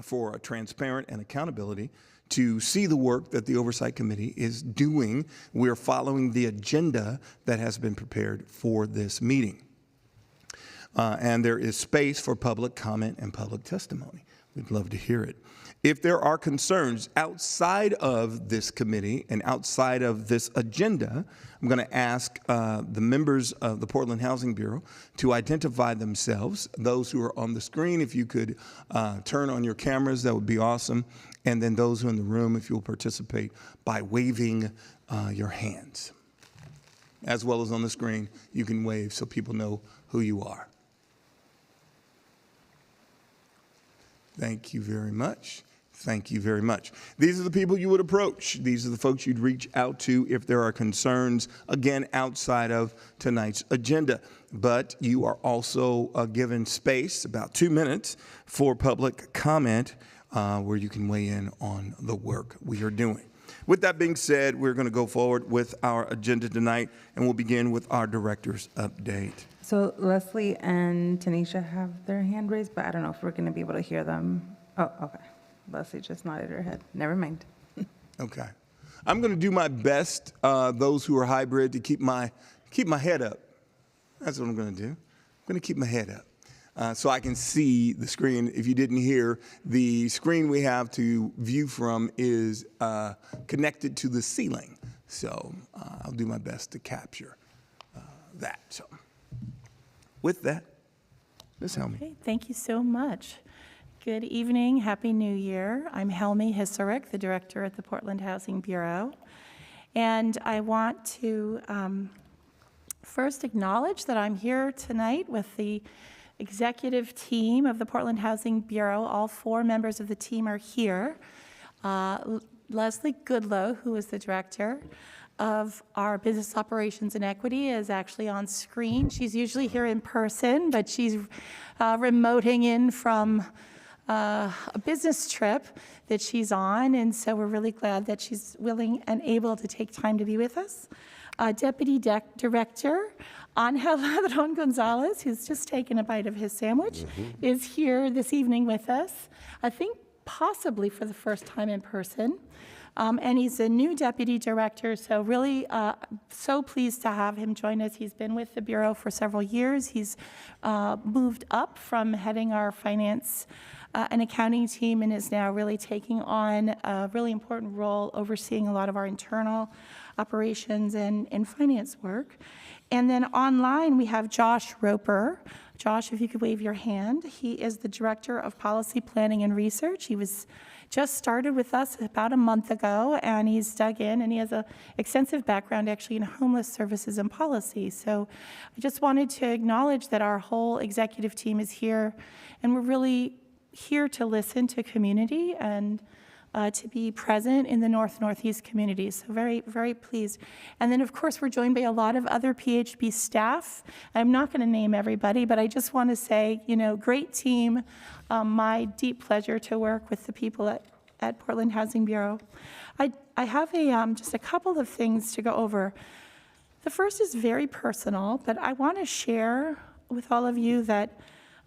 for transparent and accountability to see the work that the Oversight Committee is doing. We're following the agenda that has been prepared for this meeting. And there is space for public comment and public testimony. We'd love to hear it. If there are concerns outside of this committee and outside of this agenda, I'm going to ask the members of the Portland Housing Bureau to identify themselves. Those who are on the screen, if you could turn on your cameras, that would be awesome. And then those who are in the room, if you'll participate by waving your hands. As well as on the screen, you can wave so people know who you are. Thank you very much. Thank you very much. These are the people you would approach. These are the folks you'd reach out to if there are concerns, again, outside of tonight's agenda. But you are also given space, about 2 minutes, for public comment where you can weigh in on the work we are doing. With that being said, we're going to go forward with our agenda tonight, and we'll begin with our director's update. So Leslie and Tanisha have their hand raised, but I don't know if we're going to be able to hear them. Oh, okay. Leslie just nodded her head. Never mind. Okay. I'm going to do my best, those who are hybrid, to keep my head up. That's what I'm going to do. I'm going to keep my head up so I can see the screen. If you didn't hear, the screen we have to view from is connected to the ceiling. So I'll do my best to capture that. So with that, Ms. Helmy. Okay, thank you so much. Good evening. Happy New Year. I'm Helmy Hisarick, the director at the Portland Housing Bureau. And I want to first acknowledge that I'm here tonight with the executive team of the Portland Housing Bureau. All 4 members of the team are here. Leslie Goodlow, who is the director of our business operations and equity, is actually on screen. She's usually here in person, but she's remoting in from a business trip that she's on, and so we're really glad that she's willing and able to take time to be with us. Deputy Director Angel Ladron Gonzalez, who's just taken a bite of his sandwich, is here this evening with us, I think possibly for the first time in person. And he's a new deputy director, so really so pleased to have him join us. He's been with the Bureau for several years. He's moved up from heading our finance and accounting team and is now really taking on a really important role overseeing a lot of our internal operations and finance work. And then online we have Josh Roper. Josh, if you could wave your hand. He is the Director of Policy Planning and Research. He was just started with us about a month ago, and he's dug in, and he has an extensive background actually in homeless services and policy. So I just wanted to acknowledge that our whole executive team is here, and we're really here to listen to community and to be present in the Northeast communities. So very, very pleased. And then, of course, we're joined by a lot of other PHB staff. I'm not going to name everybody, but I just want to say, you know, great team. My deep pleasure to work with the people at Portland Housing Bureau. I have just a couple of things to go over. The first is very personal, but I want to share with all of you that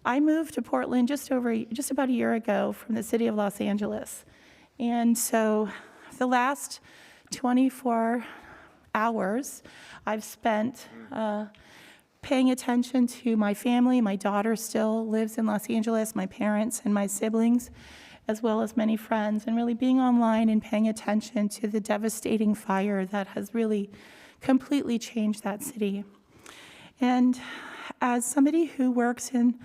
I moved to Portland just about a year ago from the city of Los Angeles. And so the last 24 hours I've spent paying attention to my family. My daughter still lives in Los Angeles, my parents and my siblings, as well as many friends, and really being online and paying attention to the devastating fire that has really completely changed that city. And as somebody who works in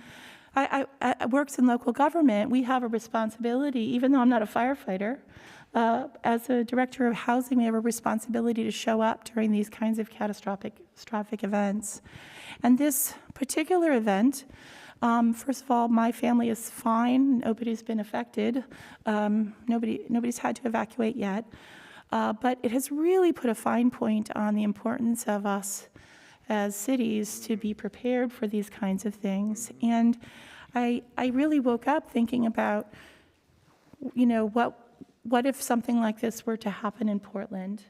local government, we have a responsibility, even though I'm not a firefighter, as a director of housing, we have a responsibility to show up during these kinds of catastrophic events. And this particular event, first of all, my family is fine. Nobody's been affected. Nobody's had to evacuate yet. But it has really put a fine point on the importance of us as cities to be prepared for these kinds of things. And I really woke up thinking about, you know, what if something like this were to happen in Portland?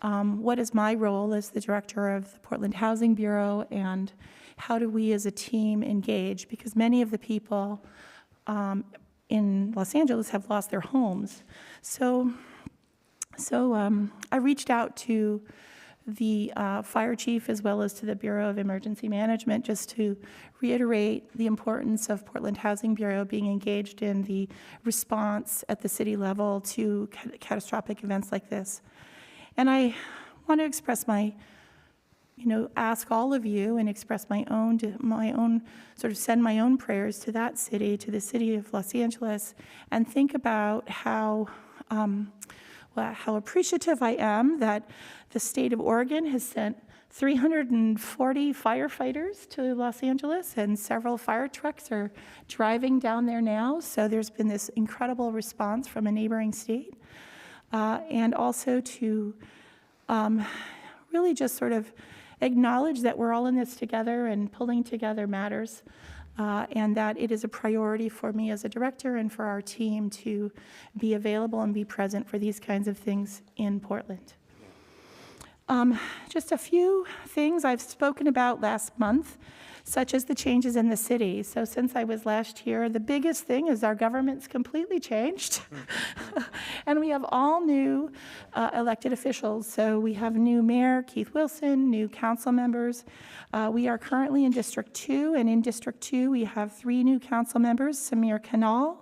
What is my role as the director of the Portland Housing Bureau, and how do we as a team engage? Because many of the people in Los Angeles have lost their homes. So I reached out to the fire chief as well as to the Bureau of Emergency Management just to reiterate the importance of Portland Housing Bureau being engaged in the response at the city level to catastrophic events like this. And I want to express my, ask all of you and express my own, sort of send my own prayers to that city, to the city of Los Angeles, and think about how appreciative I am that the state of Oregon has sent 340 firefighters to Los Angeles, and several fire trucks are driving down there now. So there's been this incredible response from a neighboring state. And also to really just sort of acknowledge that we're all in this together and pulling together matters. And that it is a priority for me as a director and for our team to be available and be present for these kinds of things in Portland. Just a few things I've spoken about last month, such as the changes in the city. So since I was last here, the biggest thing is our government's completely changed. And we have all new elected officials. So we have new mayor, Keith Wilson, new council members. We are currently in District 2, and in District 2, we have 3 new council members: Samir Kanal,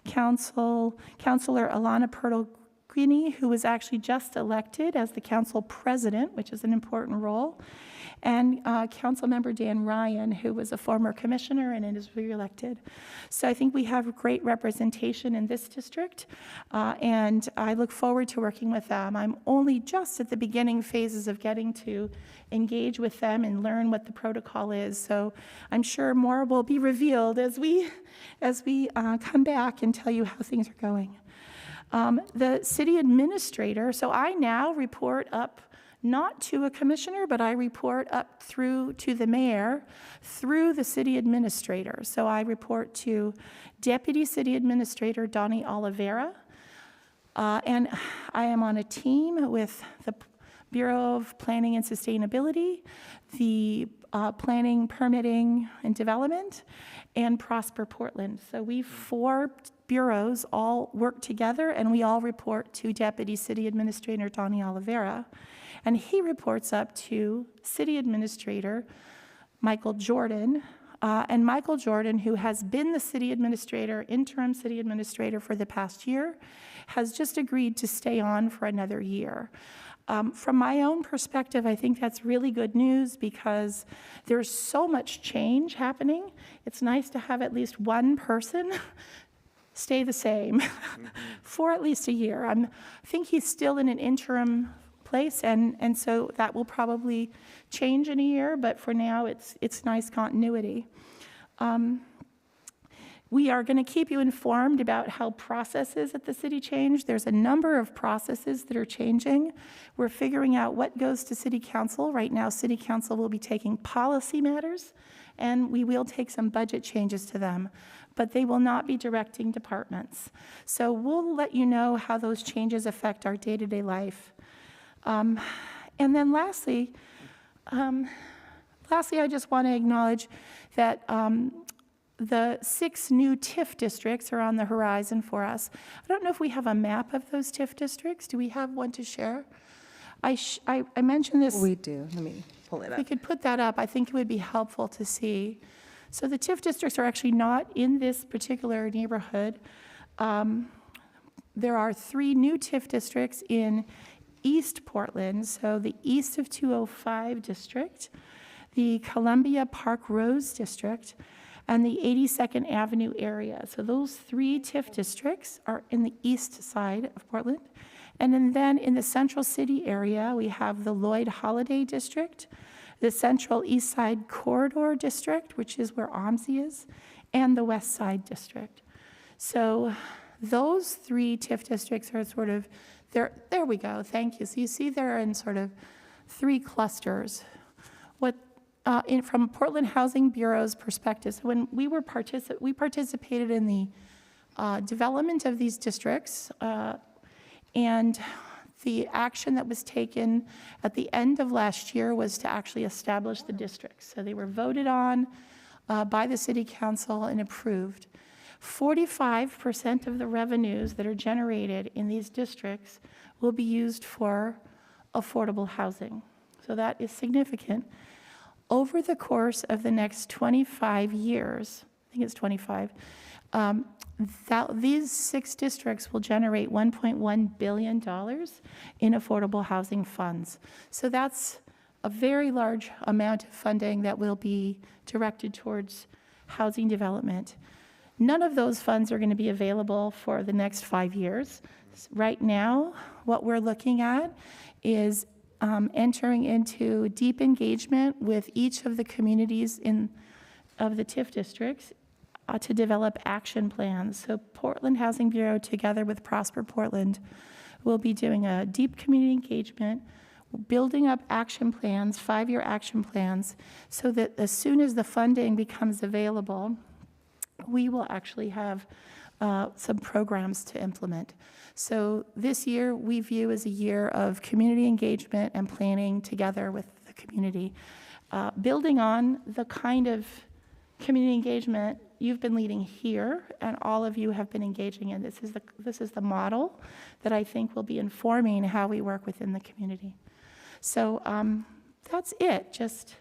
Councilor Alana Pertolini, who was actually just elected as the council president, which is an important role, and Councilmember Dan Ryan, who was a former commissioner and is re-elected. So I think we have great representation in this district, and I look forward to working with them. I'm only just at the beginning phases of getting to engage with them and learn what the protocol is. So I'm sure more will be revealed as we come back and tell you how things are going. The city administrator, so I now report up not to a commissioner, but I report up through to the mayor through the city administrator. So I report to Deputy City Administrator Donnie Oliveira, and I am on a team with the Bureau of Planning and Sustainability, the Planning, Permitting, and Development, and Prosper Portland. So we 4 bureaus all work together, and we all report to Deputy City Administrator Donnie Oliveira. And he reports up to City Administrator Michael Jordan. And Michael Jordan, who has been the city administrator, interim city administrator for the past year, has just agreed to stay on for another year. From my own perspective, I think that's really good news because there's so much change happening. It's nice to have at least one person stay the same for at least a year. I think he's still in an interim place, and so that will probably change in a year, but for now it's nice continuity. We are going to keep you informed about how processes at the city change. There's a number of processes that are changing. We're figuring out what goes to city council. Right now, city council will be taking policy matters, and we will take some budget changes to them, but they will not be directing departments. So we'll let you know how those changes affect our day-to-day life. And then lastly, I just want to acknowledge that the 6 new TIF districts are on the horizon for us. I don't know if we have a map of those TIF districts. Do we have one to share? I mentioned this. We do. Let me pull it If up. we could put that up, I think it would be helpful to see. So the TIF districts are actually not in this particular neighborhood. There are 3 new TIF districts in East Portland, so the east of 205 district, the Columbia Park Rose district, and the 82nd Avenue area. So those 3 TIF districts are in the east side of Portland. And then in the Central City area, we have the Lloyd Holiday District, the Central East Side Corridor District, which is where OMSI is, and the West Side District. So those 3 TIF districts are sort of, there we go, thank you. So you see they're in sort of 3 clusters. From Portland Housing Bureau's perspective, so when we participated in the development of these districts, and the action that was taken at the end of last year was to actually establish the districts. So they were voted on by the city council and approved. 45% of the revenues that are generated in these districts will be used for affordable housing. So that is significant. Over the course of the next 25 years, I think it's 25, these 6 districts will generate $1.1 billion in affordable housing funds. So that's a very large amount of funding that will be directed towards housing development. None of those funds are going to be available for the next 5 years. Right now, what we're looking at is entering into deep engagement with each of the communities of the TIF districts to develop action plans. So Portland Housing Bureau, together with Prosper Portland, will be doing a deep community engagement, building up action plans, 5-year action plans, so that as soon as the funding becomes available, we will actually have some programs to implement. So this year we view as a year of community engagement and planning together with the community, building on the kind of community engagement you've been leading here, and all of you have been engaging in. This is the model that I think will be informing how we work within the community. So that's it. Just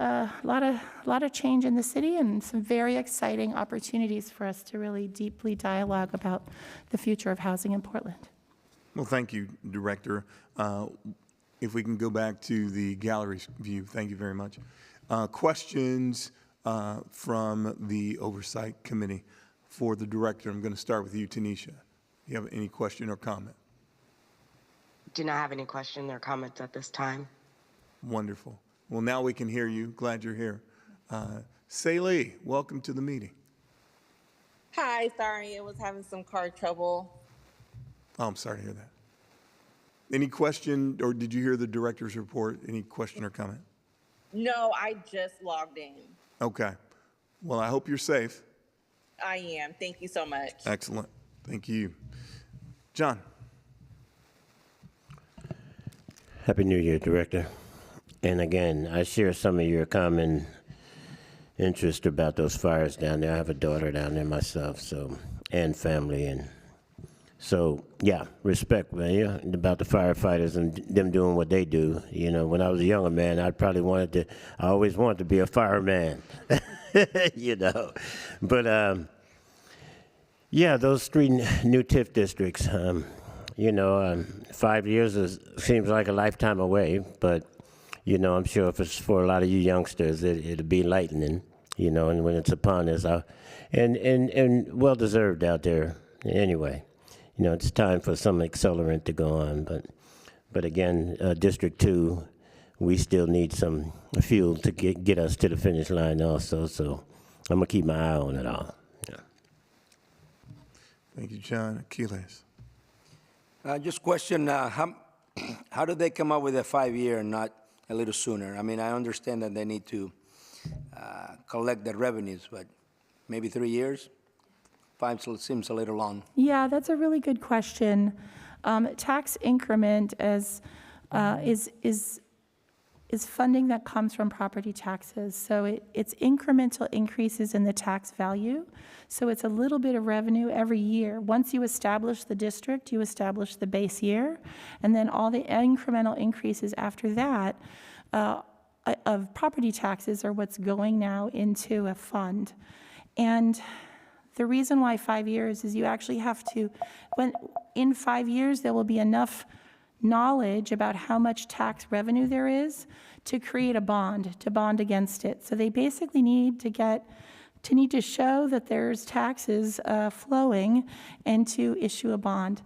a lot of change in the city and some very exciting opportunities for us to really deeply dialogue about the future of housing in Portland. Well, thank you, Director. If we can go back to the gallery view, thank you very much. Questions from the Oversight Committee for the Director. I'm going to start with you, Tanisha. You have any question or comment? Do not have any question or comments at this time. Wonderful. Well, now we can hear you. Glad you're here. Saylee, welcome to the meeting. Hi, sorry, I was having some car trouble. Oh, I'm sorry to hear that. Any question, or did you hear the Director's report? Any question or comment? No, I just logged in. Okay. Well, I hope you're safe. I am. Thank you so much. Excellent. Thank you. John. Happy New Year, Director. And again, I share some of your common interest about those fires down there. I have a daughter down there myself, so, and family, and so yeah, respect, man, yeah, about the firefighters and them doing what they do. You know, when I was a younger man, I always wanted to be a fireman, you know. But yeah, those 3 new TIF districts, you know, 5 years seems like a lifetime away, but you know, I'm sure if it's for a lot of you youngsters, it'll be enlightening, you know, and when it's upon us, and well-deserved out there anyway. You know, it's time for some accelerant to go on, but again, District 2, we still need some fuel to get us to the finish line also, so I'm gonna keep my eye on it all. Yeah. Thank you, John. Aquiles. Just question, how did they come up with a 5-year and not a little sooner? I mean, I understand that they need to collect the revenues, but maybe 3 years? 5 seems a little long. Yeah, that's a really good question. Tax increment is funding that comes from property taxes. So it's incremental increases in the tax value. So it's a little bit of revenue every year. Once you establish the district, you establish the base year, and then all the incremental increases after that of property taxes are what's going now into a fund. And the reason why 5 years is you actually have to, in 5 years, there will be enough knowledge about how much tax revenue there is to create a bond, to bond against it. So they basically need to show that there's taxes flowing and to issue a bond.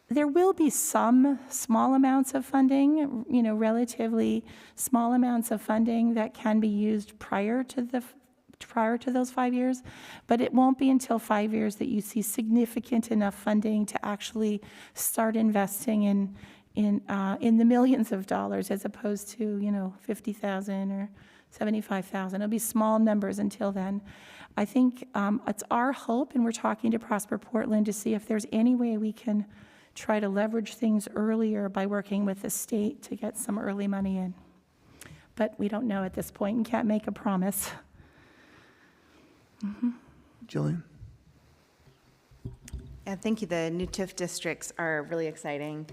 There will be some small amounts of funding, you know, relatively small amounts of funding that can be used prior to those 5 years, but it won't be until 5 years that you see significant enough funding to actually start investing in the millions of dollars, as opposed to, you know, 50,000 or 75,000. It'll be small numbers until then. I think it's our hope, and we're talking to Prosper Portland to see if there's any way we can try to leverage things earlier by working with the state to get some early money in. But we don't know at this point and can't make a promise. Jillian? Yeah, thank you. The new TIF districts are really exciting.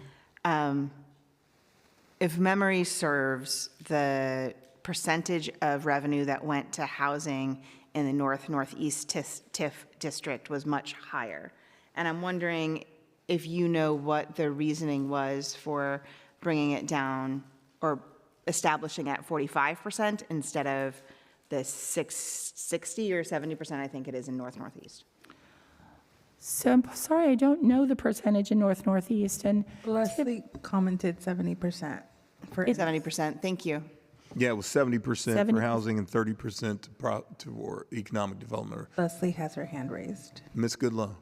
If memory serves, the percentage of revenue that went to housing in the northeast TIF district was much higher. And I'm wondering if you know what the reasoning was for bringing it down or establishing at 45% instead of the 60 or 70% I think it is in northeast. So I'm sorry, I don't know the percentage in northeast, and Leslie commented 70% for. 70%, thank you. Yeah, it was 70% for 70%. housing and 30% for economic development. Leslie has her hand raised. Ms. Goodlow.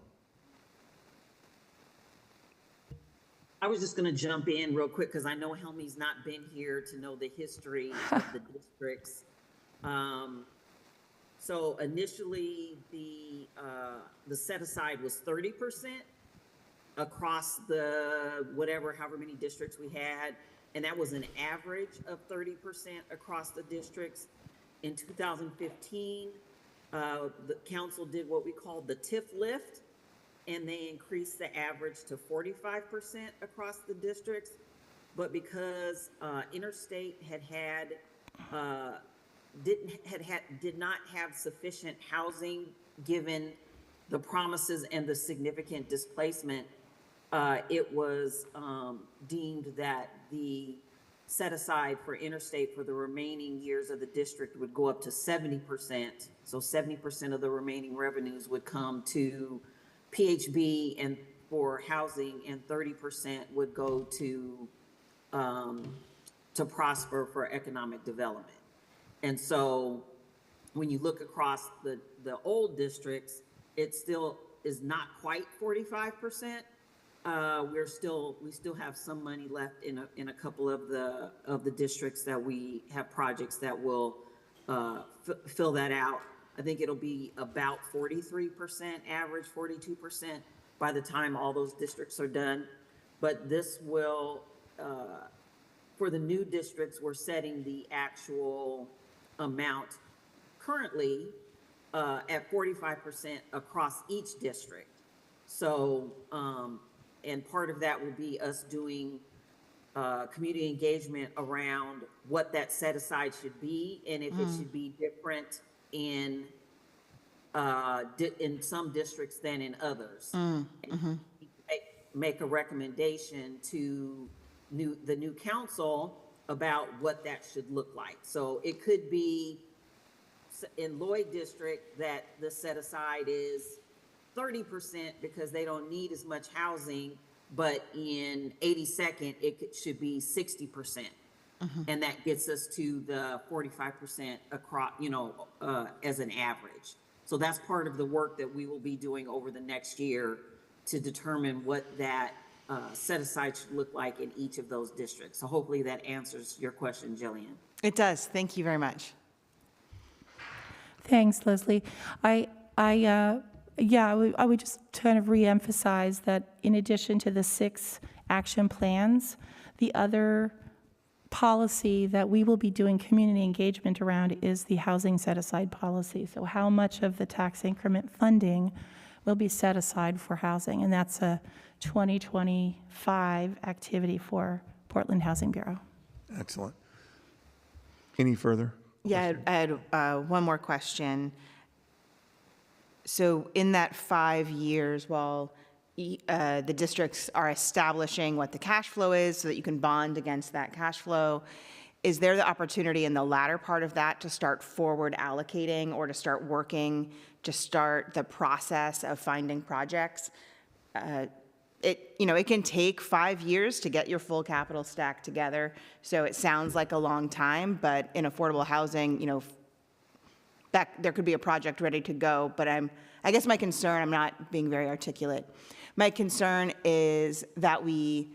I was just going to jump in real quick because I know Helmi's not been here to know the history of the districts. So initially, the set aside was 30% across the however many districts we had, and that was an average of 30% across the districts. In 2015, the council did what we called the TIF lift, and they increased the average to 45% across the districts. But because Interstate did not have sufficient housing given the promises and the significant displacement, it was deemed that the set aside for Interstate for the remaining years of the district would go up to 70%. So 70% of the remaining revenues would come to PHB and for housing, and 30% would go to Prosper for economic development. And so when you look across the old districts, it still is not quite 45%. We still have some money left in a couple of the districts that we have projects that will fill that out. I think it'll be about 43% average, 42% by the time all those districts are done. But this will, for the new districts, we're setting the actual amount currently at 45% across each district. So, and part of that will be us doing community engagement around what that set aside should be, and if it should be different in some districts than in others. Make a recommendation to the new council about what that should look like. So it could be in Lloyd District that the set aside is 30% because they don't need as much housing, but in 82nd, it should be 60%. And that gets us to the 45% across, as an average. So that's part of the work that we will be doing over the next year to determine what that set aside should look like in each of those districts. So hopefully that answers your question, Jillian. It does. Thank you very much. thanks, Leslie. I would just kind of reemphasize that in addition to the 6 action plans, the other policy that we will be doing community engagement around is the housing set-aside policy. So how much of the tax increment funding will be set aside for housing? And that's a 2025 activity for Portland Housing Bureau. Excellent. Any further? Yeah, I had one more question. So in that 5 years, while the districts are establishing what the cash flow is so that you can bond against that cash flow, is there the opportunity in the latter part of that to start forward allocating or to start working, to start the process of finding projects? It can take 5 years to get your full capital stack together. So it sounds like a long time, but in affordable housing, that there could be a project ready to go. But I guess my concern, I'm not being very articulate. My concern is that we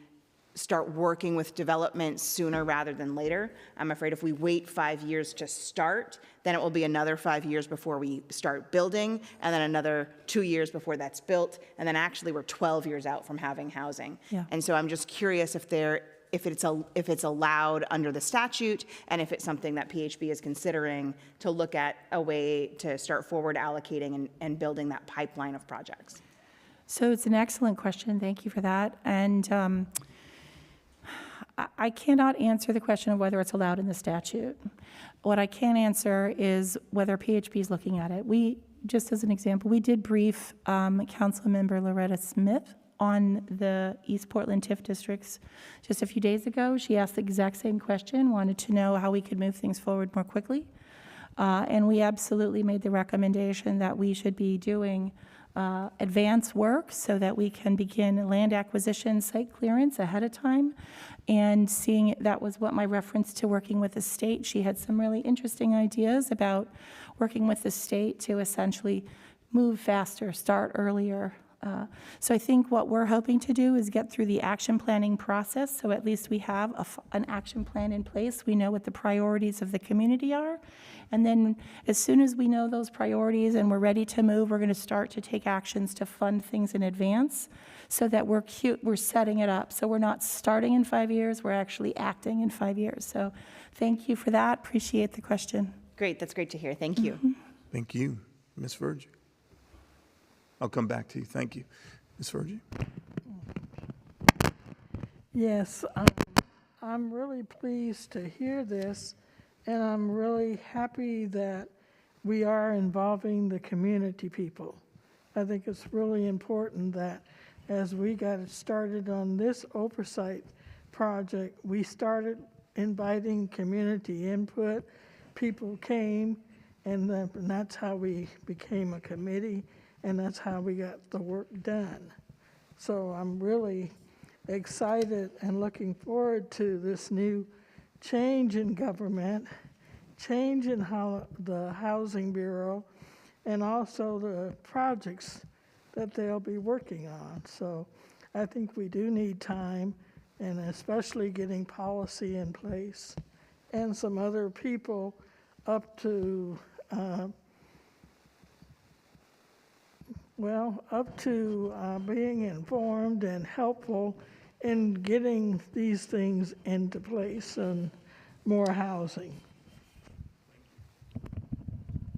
start working with development sooner rather than later. I'm afraid if we wait 5 years to start, then it will be another 5 years before we start building, and then another 2 years before that's built, and then actually we're 12 years out from having housing. Yeah. And so I'm just curious if it's allowed under the statute, and if it's something that PHB is considering to look at a way to start forward allocating and building that pipeline of projects. So it's an excellent question. Thank you for that. And I cannot answer the question of whether it's allowed in the statute. What I can answer is whether PHP is looking at it. Just as an example, we did brief Councilmember Loretta Smith on the East Portland TIF districts just a few days ago. She asked the exact same question, wanted to know how we could move things forward more quickly. And we absolutely made the recommendation that we should be doing advance work so that we can begin land acquisition site clearance ahead of time. And seeing that was what my reference to working with the state. She had some really interesting ideas about working with the state to essentially move faster, start earlier. So I think what we're hoping to do is get through the action planning process, so at least we have an action plan in place. We know what the priorities of the community are. And then as soon as we know those priorities and we're ready to move, we're going to start to take actions to fund things in advance so that we're setting it up. So we're not starting in 5 years, we're actually acting in 5 years. So thank you for that. Appreciate the question. Great, that's great to hear. Thank you. Thank you. Ms. Virgie. I'll come back to you. Thank you. Ms. Virgie. Yes, I'm really pleased to hear this, and I'm really happy that we are involving the community people. I think it's really important that as we got started on this oversight project, we started inviting community input. People came, and that's how we became a committee, and that's how we got the work done. So I'm really excited and looking forward to this new change in government, change in how the Housing Bureau, and also the projects that they'll be working on. So I think we do need time, and especially getting policy in place and some other people up to being informed and helpful in getting these things into place and more housing.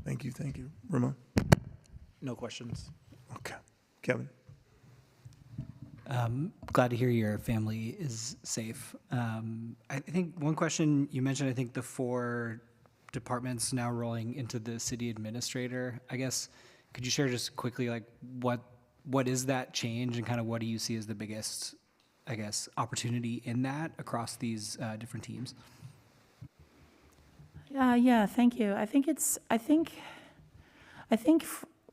Thank you. Thank you. Ramon? No questions. Okay. Kevin? Glad to hear your family is safe. I think one question you mentioned, I think the 4 departments now rolling into the city administrator. I guess, could you share just quickly, like, what is that change and kind of what do you see as the biggest, I guess, opportunity in that across these different teams? Yeah, thank you. I think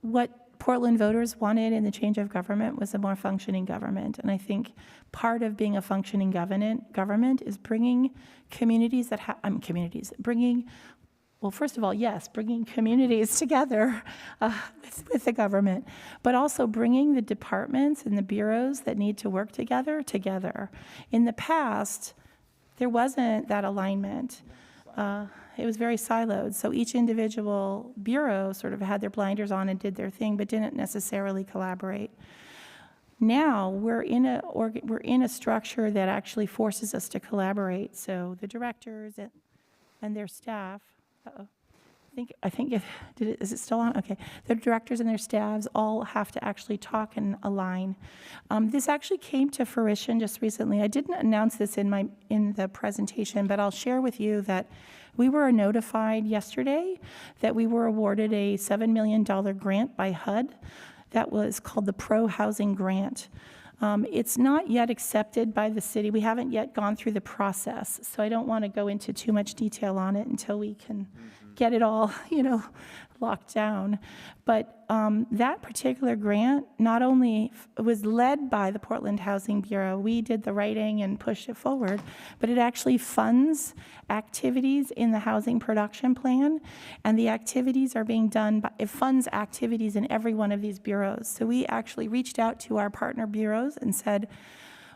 what Portland voters wanted in the change of government was a more functioning government. And I think part of being a functioning government is bringing communities well, first of all, yes, bringing communities together with the government, but also bringing the departments and the bureaus that need to work together. In the past, there wasn't that alignment. It was very siloed, so each individual bureau sort of had their blinders on and did their thing, but didn't necessarily collaborate. Now we're in a structure that actually forces us to collaborate. So the directors and their staff. Is it still on? Okay. The directors and their staffs all have to actually talk and align. This actually came to fruition just recently. I didn't announce this in the presentation, but I'll share with you that we were notified yesterday that we were awarded a $7 million grant by HUD that was called the Pro Housing Grant. It's not yet accepted by the city. We haven't yet gone through the process, so I don't want to go into too much detail on it until we can get it all, locked down. But that particular grant not only was led by the Portland Housing Bureau, we did the writing and pushed it forward, but it actually funds activities in the housing production plan, and the activities are being done it funds activities in every one of these bureaus. So we actually reached out to our partner bureaus and said,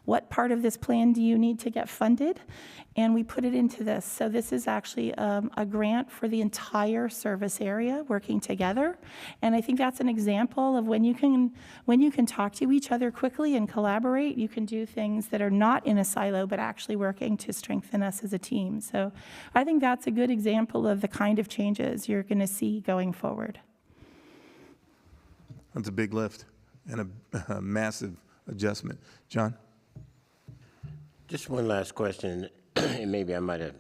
what part of this plan do you need to get funded? And we put it into this. So this is actually a grant for the entire service area working together. And I think that's an example of when you can talk to each other quickly and collaborate, you can do things that are not in a silo, but actually working to strengthen us as a team. So I think that's a good example of the kind of changes you're going to see going forward. That's a big lift. and a massive adjustment. John? Just one last question, and maybe I might have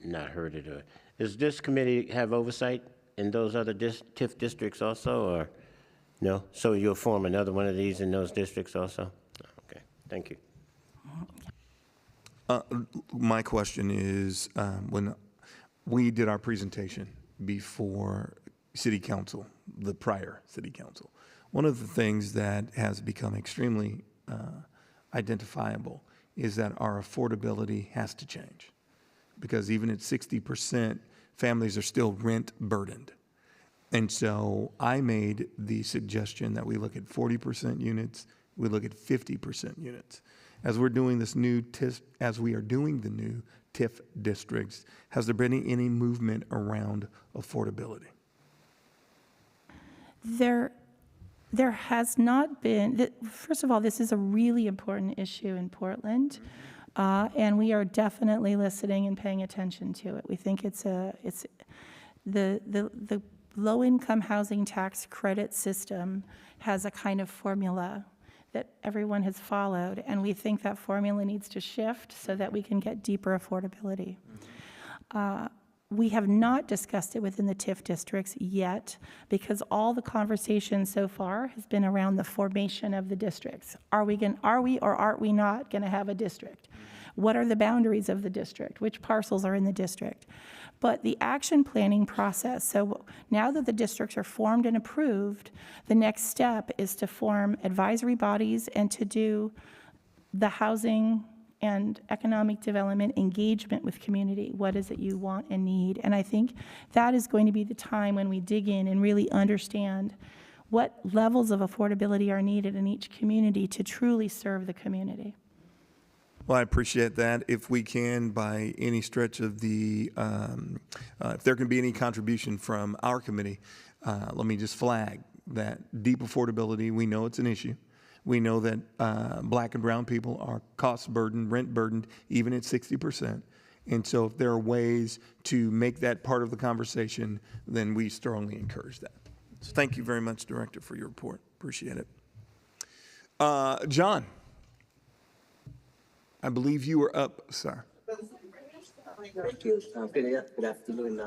not heard it. Does this committee have oversight in those other TIF districts also, or no? So you'll form another one of these in those districts also? Okay, thank you. My question is, when we did our presentation before City Council, the prior City Council, one of the things that has become extremely identifiable is that our affordability has to change. Because even at 60%, families are still rent burdened. And so I made the suggestion that we look at 40% units, we look at 50% units. As we're doing this new TIF, as we are doing the new TIF districts, has there been any movement around affordability? There has not been. First of all, this is a really important issue in Portland, and we are definitely listening and paying attention to it. We think it's the low-income housing tax credit system has a kind of formula that everyone has followed, and we think that formula needs to shift so that we can get deeper affordability. We have not discussed it within the TIF districts yet because all the conversation so far has been around the formation of the districts. Are we or aren't we not going to have a district? What are the boundaries of the district? Which parcels are in the district? But the action planning process, so now that the districts are formed and approved, the next step is to form advisory bodies and to do the housing and economic development engagement with community. What is it you want and need? And I think that is going to be the time when we dig in and really understand what levels of affordability are needed in each community to truly serve the community. Well, I appreciate that. If we can, by any stretch of the, if there can be any contribution from our committee, let me just flag that deep affordability, we know it's an issue. We know that black and brown people are cost burdened, rent burdened, even at 60%. And so if there are ways to make that part of the conversation, then we strongly encourage that. So thank you very much, Director, for your report. Appreciate it. John, I believe you were up, sir. Thank you. Good afternoon,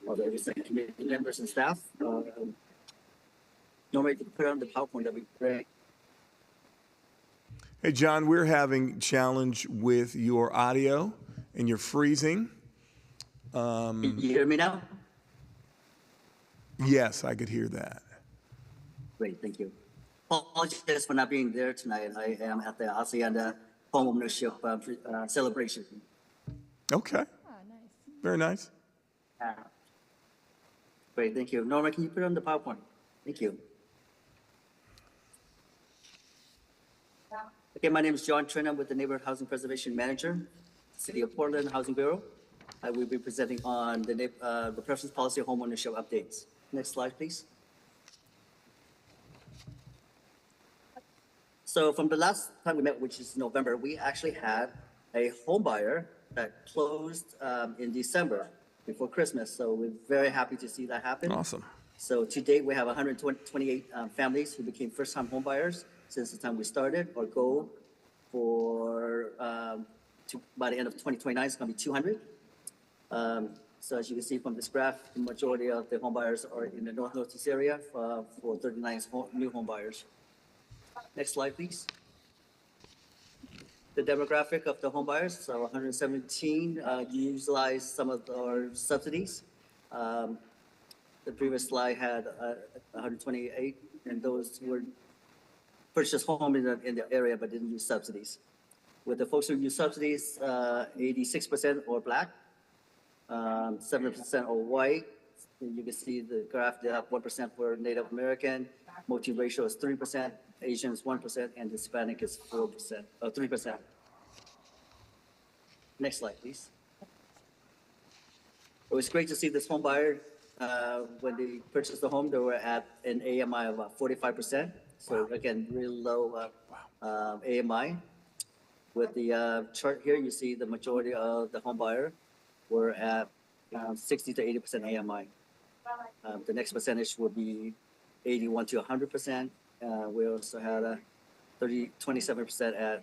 all the Oversight Committee members and staff. Normally, put on the PowerPoint, that'd be great. Hey, John, we're having challenge with your audio and you're freezing. Can you hear me now? Yes, I could hear that. Great, thank you. Apologies for not being there tonight. I am at the ASEAN home ownership celebration. Okay. Oh, nice. Very nice. Great, thank you. Norma, can you put on the PowerPoint? Thank you. Okay, my name is John Trin. I'm with the Neighborhood Housing Preservation Manager, City of Portland Housing Bureau. I will be presenting on the preference policy of homeownership updates. Next slide, please. So from the last time we met, which is November, we actually had a home buyer that closed in December before Christmas. So we're very happy to see that happen. Awesome. So to date, we have 128 families who became first-time home buyers since the time we started. Our goal for by the end of 2029 is going to be 200. So as you can see from this graph, the majority of the home buyers are in the Northeast area for 39 new home buyers. Next slide, please. The demographic of the home buyers, so 117 utilized some of our subsidies. The previous slide had 128, and those were purchased home in the area but didn't use subsidies. With the folks who use subsidies, 86% are black, 7% are white. And you can see the graph, they have 1% for Native American, multiracial is 3%, Asian is 1%, and Hispanic is 4%, or 3%. Next slide, please. It was great to see this home buyer. When they purchased the home, they were at an AMI of about 45%. So again, really low AMI. With the chart here, you see the majority of the home buyer were at 60 to 80% AMI. The next percentage will be 81 to 100%. We also had a 27% at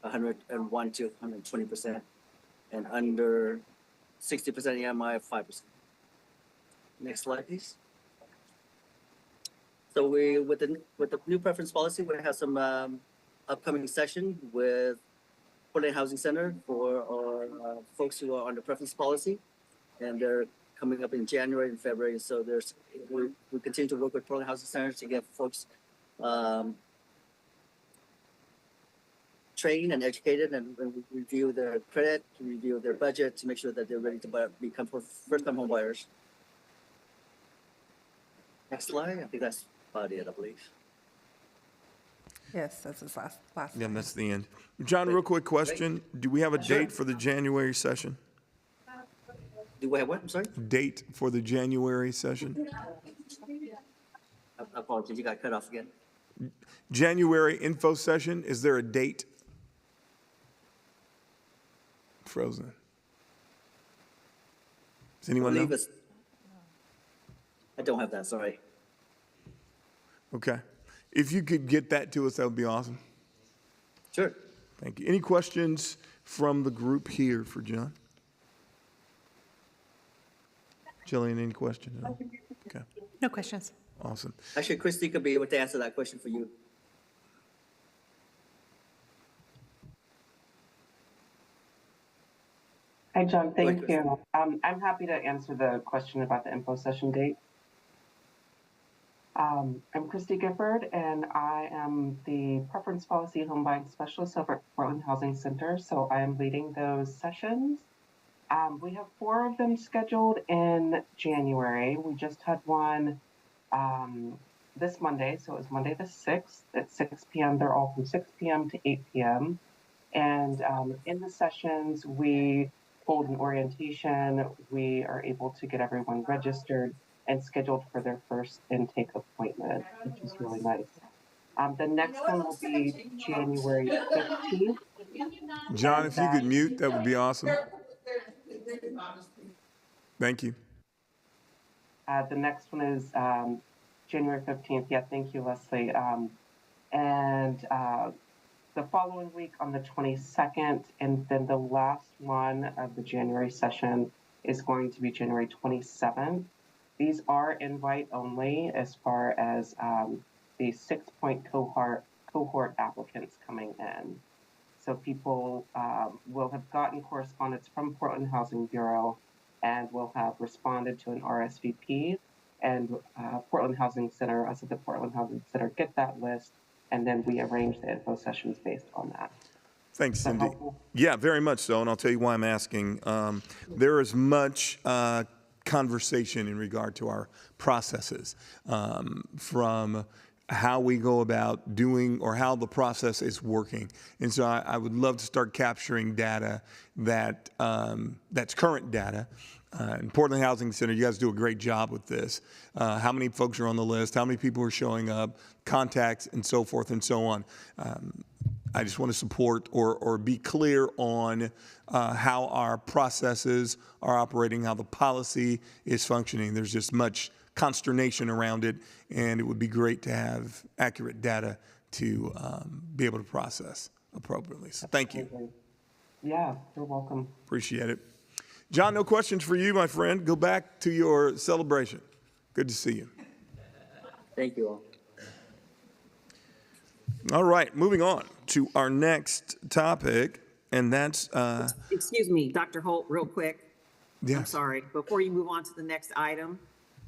101 to 120%, and under 60% EMI at 5%. Next slide, please. So with the new preference policy, we have some upcoming session with Portland Housing Center for our folks who are on the preference policy, and they're coming up in January and February. So we continue to work with Portland Housing Center to get folks trained and educated, and review their credit, to review their budget, to make sure that they're ready to become first-time home buyers. Next slide. I think that's about it, I believe. Yes, that's his last. Yeah, and that's the end. John, real quick question. Do we have a date for the January session? Do we have what? I'm sorry? Date for the January session? Apologies, you got cut off again. January info session, is there a date? Frozen. Does anyone know? I don't have that, sorry. Okay. If you could get that to us, that would be awesome. Sure. Thank you. Any questions from the group here for John? Jillian, any questions? No? Okay. No questions. Awesome. Actually, Christy could be able to answer that question for you. Hi, John. Thank you. I'm happy to answer the question about the info session date. I'm Christy Gifford, and I am the Preference Policy Home Buying Specialist over at Portland Housing Center, so I am leading those sessions. We have 4 of them scheduled in January. We just had one this Monday, so it was Monday the 6th at 6 p.m. They're all from 6 p.m. to 8 p.m. And in the sessions, we hold an orientation. We are able to get everyone registered and scheduled for their first intake appointment, which is really nice. The next one will be January 15th. John, if you could mute, that would be awesome. Thank you. The next one is January 15th. Yeah, thank you, Leslie. And the following week on the 22nd, and then the last one of the January session is going to be January 27th. These are invite only as far as the 6-point cohort applicants coming in. So people will have gotten correspondence from Portland Housing Bureau and will have responded to an RSVP, and Portland Housing Center, us at the Portland Housing Center, get that list, and then we arrange the info sessions based on that. Thanks, Cindy. Yeah, very much so, and I'll tell you why I'm asking. There is much conversation in regard to our processes, from how we go about doing or how the process is working. And so I would love to start capturing data that that's current data. In Portland Housing Center, you guys do a great job with this. How many folks are on the list, how many people are showing up, contacts, and so forth and so on. I just want to support or be clear on how our processes are operating, how the policy is functioning. There's just much consternation around it, and it would be great to have accurate data to be able to process appropriately. So thank you. Yeah, you're welcome. Appreciate it. John, no questions for you, my friend. Go back to your celebration. Good to see you. Thank you all. All right, moving on to our next topic, and that's... Excuse me, Dr. Holt, real quick. Yes. I'm sorry. Before you move on to the next item,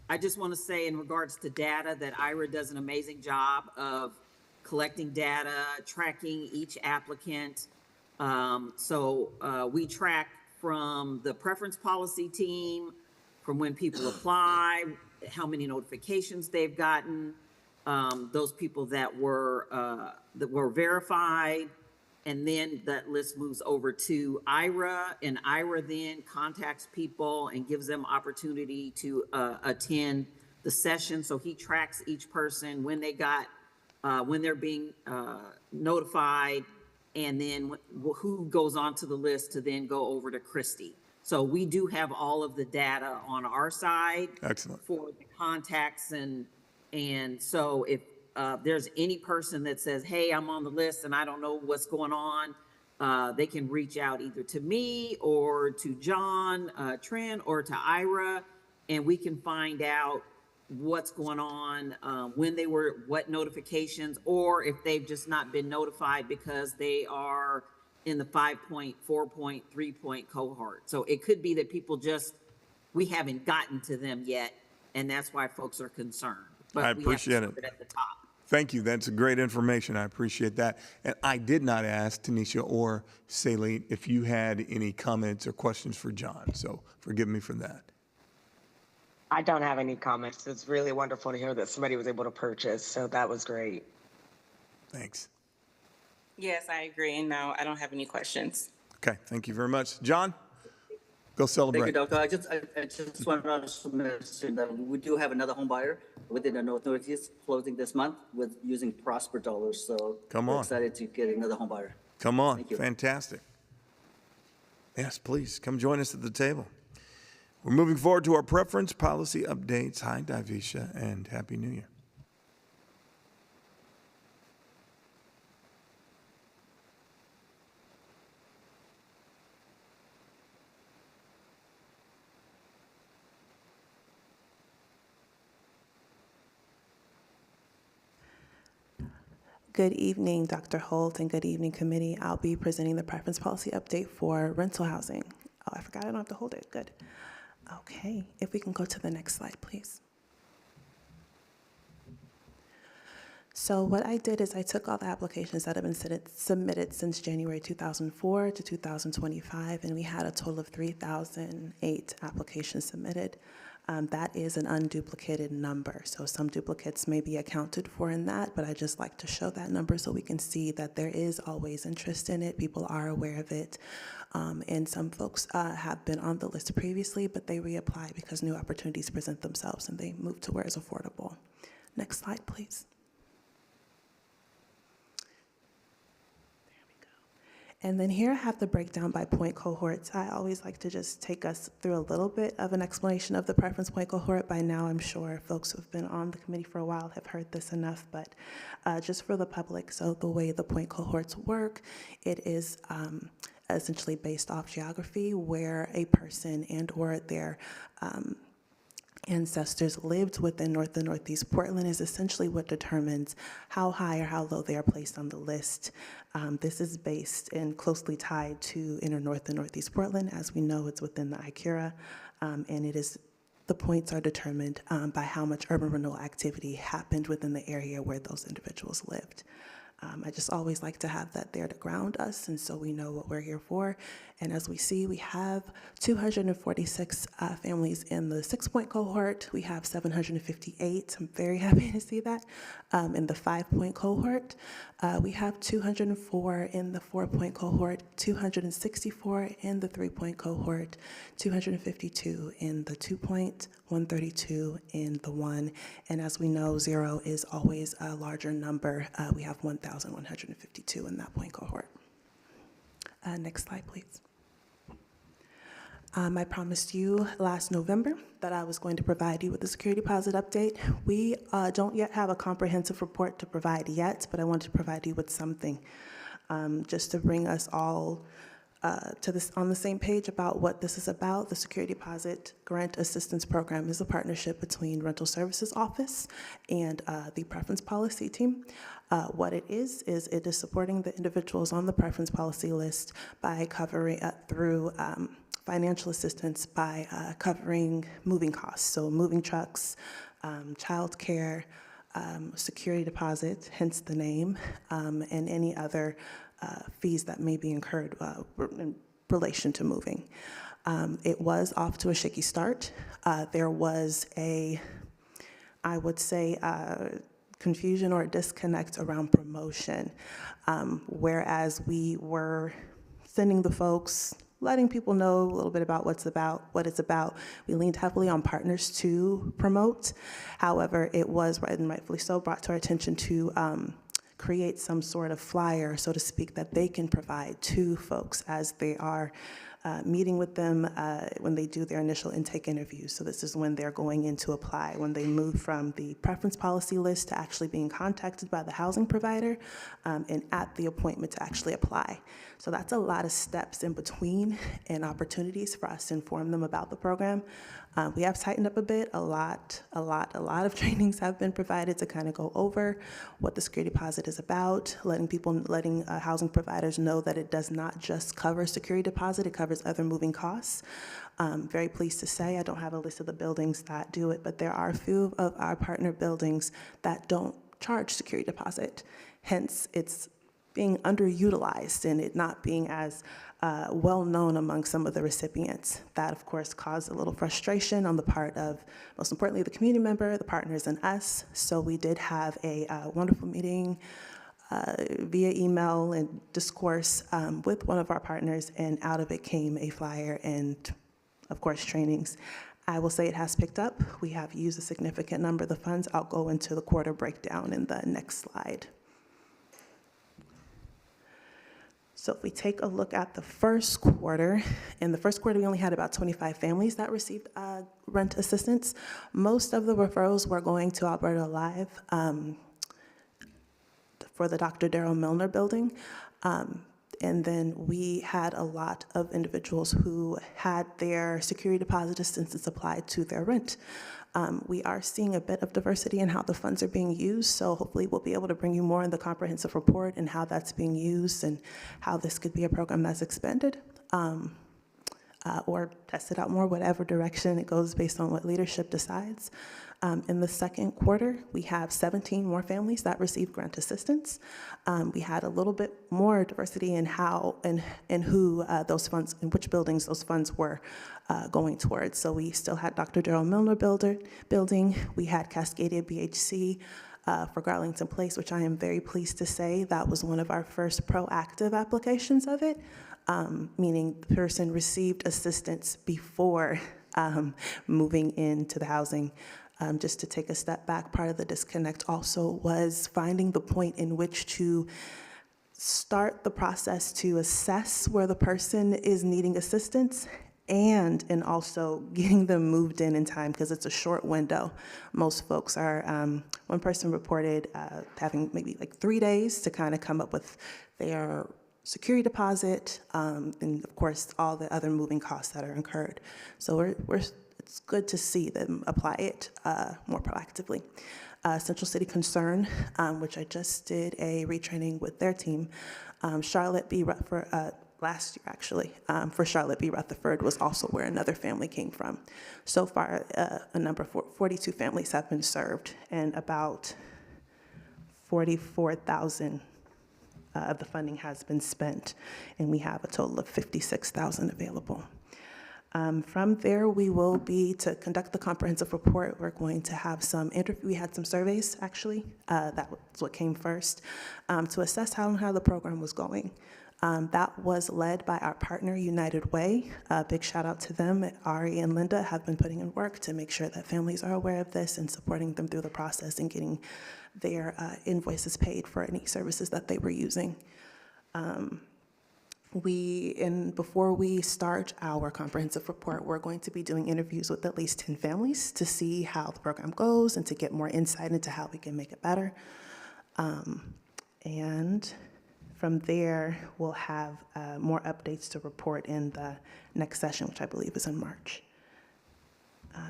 I just want to say in regards to data that Ira does an amazing job of collecting data, tracking each applicant. We track from the preference policy team, from when people apply, how many notifications they've gotten, those people that were verified, and then that list moves over to Ira, and Ira then contacts people and gives them opportunity to attend the session. So he tracks each person when they got, when they're being notified, and then who goes onto the list to then go over to Christy. So we do have all of the data on our side. Excellent. For the contacts and And so if there's any person that says, hey, I'm on the list and I don't know what's going on, they can reach out either to me or to John Tran or to Ira, and we can find out what's going on, when they were, what notifications, or if they've just not been notified because they are in the 5-point, 4-point, 3-point cohort. So it could be that people just, we haven't gotten to them yet, and that's why folks are concerned. But I we have to appreciate start it. at the top. Thank you. That's great information. I appreciate that. And I did not ask Tanisha or Saline if you had any comments or questions for John, so forgive me for that. I don't have any comments. It's really wonderful to hear that somebody was able to purchase, so that was great. Thanks. Yes, I agree. And no, I don't have any questions. Okay, thank you very much. John, go Thank you, celebrate. Doctor. I just want to mention that we do have another home buyer within the Northeast closing this month with using Prosper dollars. So Come we're on. excited to get another home buyer. Come on, Thank you. fantastic. Yes, please, come join us at the table. We're moving forward to our preference policy updates. Hi, Divisha, and Happy New Year. Good evening, Dr. Holt, and good evening, committee. I'll be presenting the preference policy update for rental housing. Oh, I forgot I don't have to hold it. Good. Okay, if we can go to the next slide, please. So what I did is I took all the applications that have been submitted since January 2004 to 2025, and we had a total of 3,008 applications submitted. That is an unduplicated number, so some duplicates may be accounted for in that, but I just like to show that number so we can see that there is always interest in it. People are aware of it, and some folks have been on the list previously, but they reapply because new opportunities present themselves and they move to where it's affordable. Next slide, please. And then here I have the breakdown by point cohorts. I always like to just take us through a little bit of an explanation of the preference point cohort. By now, I'm sure folks who have been on the committee for a while have heard this enough, but just for the public, so the way the point cohorts work, it is essentially based off geography, where a person and or their ancestors lived within North and Northeast Portland is essentially what determines how high or how low they are placed on the list. This is based and closely tied to Inner North and Northeast Portland. As we know, it's within the ICURA, and it is, the points are determined by how much urban renewal activity happened within the area where those individuals lived. I just always like to have that there to ground us, and so we know what we're here for. And as we see, we have 246 families in the 6-point cohort. We have 758. I'm very happy to see that. In the 5-point cohort, we have 204 in the 4-point cohort, 264 in the 3-point cohort, 252 in the 2-point, 132 in the 1. And as we know, 0 is always a larger number. We have 1,152 in that point cohort. Next slide, please. I promised you last November that I was going to provide you with a security deposit update. We don't yet have a comprehensive report to provide yet, but I wanted to provide you with something just to bring us all to this on the same page about what this is about. The Security Deposit Grant Assistance Program is a partnership between Rental Services Office and the Preference Policy Team. What it is it is supporting the individuals on the preference policy list by covering through financial assistance by covering moving costs, so moving trucks, child care, security deposit, hence the name, and any other fees that may be incurred in relation to moving. It was off to a shaky start. There was I would say, confusion or a disconnect around promotion, whereas we were sending the folks, letting people know a little bit about what it's about. We leaned heavily on partners to promote. However, it was, and rightfully so, brought to our attention to create some sort of flyer, so to speak, that they can provide to folks as they are meeting with them when they do their initial intake interviews. So this is when they're going in to apply, when they move from the preference policy list to actually being contacted by the housing provider and at the appointment to actually apply. So that's a lot of steps in between and opportunities for us to inform them about the program. We have tightened up a bit. A lot of trainings have been provided to kind of go over what the security deposit is about, letting housing providers know that it does not just cover security deposit, it covers other moving costs. Very pleased to say, I don't have a list of the buildings that do it, but there are a few of our partner buildings that don't charge security deposit. Hence, it's being underutilized and it not being as well known among some of the recipients. That, of course, caused a little frustration on the part of, most importantly, the community member, the partners, and us. So we did have a wonderful meeting via email and discourse with one of our partners, and out of it came a flyer and, of course, trainings. I will say it has picked up. We have used a significant number of the funds. I'll go into the quarter breakdown in the next slide. So if we take a look at the first quarter, in the first quarter we only had about 25 families that received rent assistance. Most of the referrals were going to Alberta Alive for the Dr. Darrell Milner building. And then we had a lot of individuals who had their security deposit assistance applied to their rent. We are seeing a bit of diversity in how the funds are being used, so hopefully we'll be able to bring you more in the comprehensive report and how that's being used and how this could be a program that's expanded or tested out more, whatever direction it goes based on what leadership decides. In the second quarter, we have 17 more families that received grant assistance. We had a little bit more diversity in how and who those funds, in which buildings those funds were going towards. So we still had Dr. Darrell Milner building. We had Cascadia BHC for Garlington Place, which I am very pleased to say that was one of our first proactive applications of it, meaning the person received assistance before moving into the housing. Just to take a step back, part of the disconnect also was finding the point in which to start the process to assess where the person is needing assistance and also getting them moved in time, because it's a short window. Most folks are, one person reported having maybe like 3 days to kind of come up with their security deposit, and of course, all the other moving costs that are incurred. So it's good to see them apply it more proactively. Central City Concern, which I just did a retraining with their team. Charlotte B. Rutherford, last year actually, for Charlotte B. Rutherford was also where another family came from. So far, a number of 42 families have been served, and about 44,000 of the funding has been spent, and we have a total of 56,000 available. From there, we will be, to conduct the comprehensive report, we're going to have we had some surveys, actually, that was what came first, to assess how the program was going. That was led by our partner, United Way. Big shout out to them. Ari and Linda have been putting in work to make sure that families are aware of this and supporting them through the process and getting their invoices paid for any services that they were using. Before we start our comprehensive report, we're going to be doing interviews with at least 10 families to see how the program goes and to get more insight into how we can make it better. And from there, we'll have more updates to report in the next session, which I believe is in March.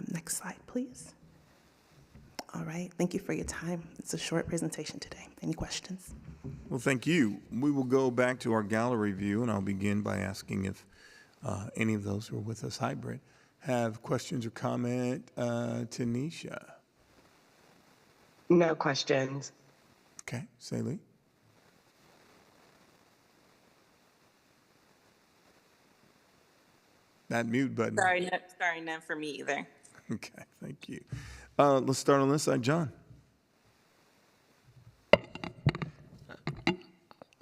Next slide, please. All right, thank you for your time. It's a short presentation today. Any questions? Well, thank you. We will go back to our gallery view, and I'll begin by asking if any of those who are with us hybrid have questions or comment. Tanisha? No questions. Okay, Saley? That mute button. Sorry, none for me either. Okay, thank you. Let's start on this side. John?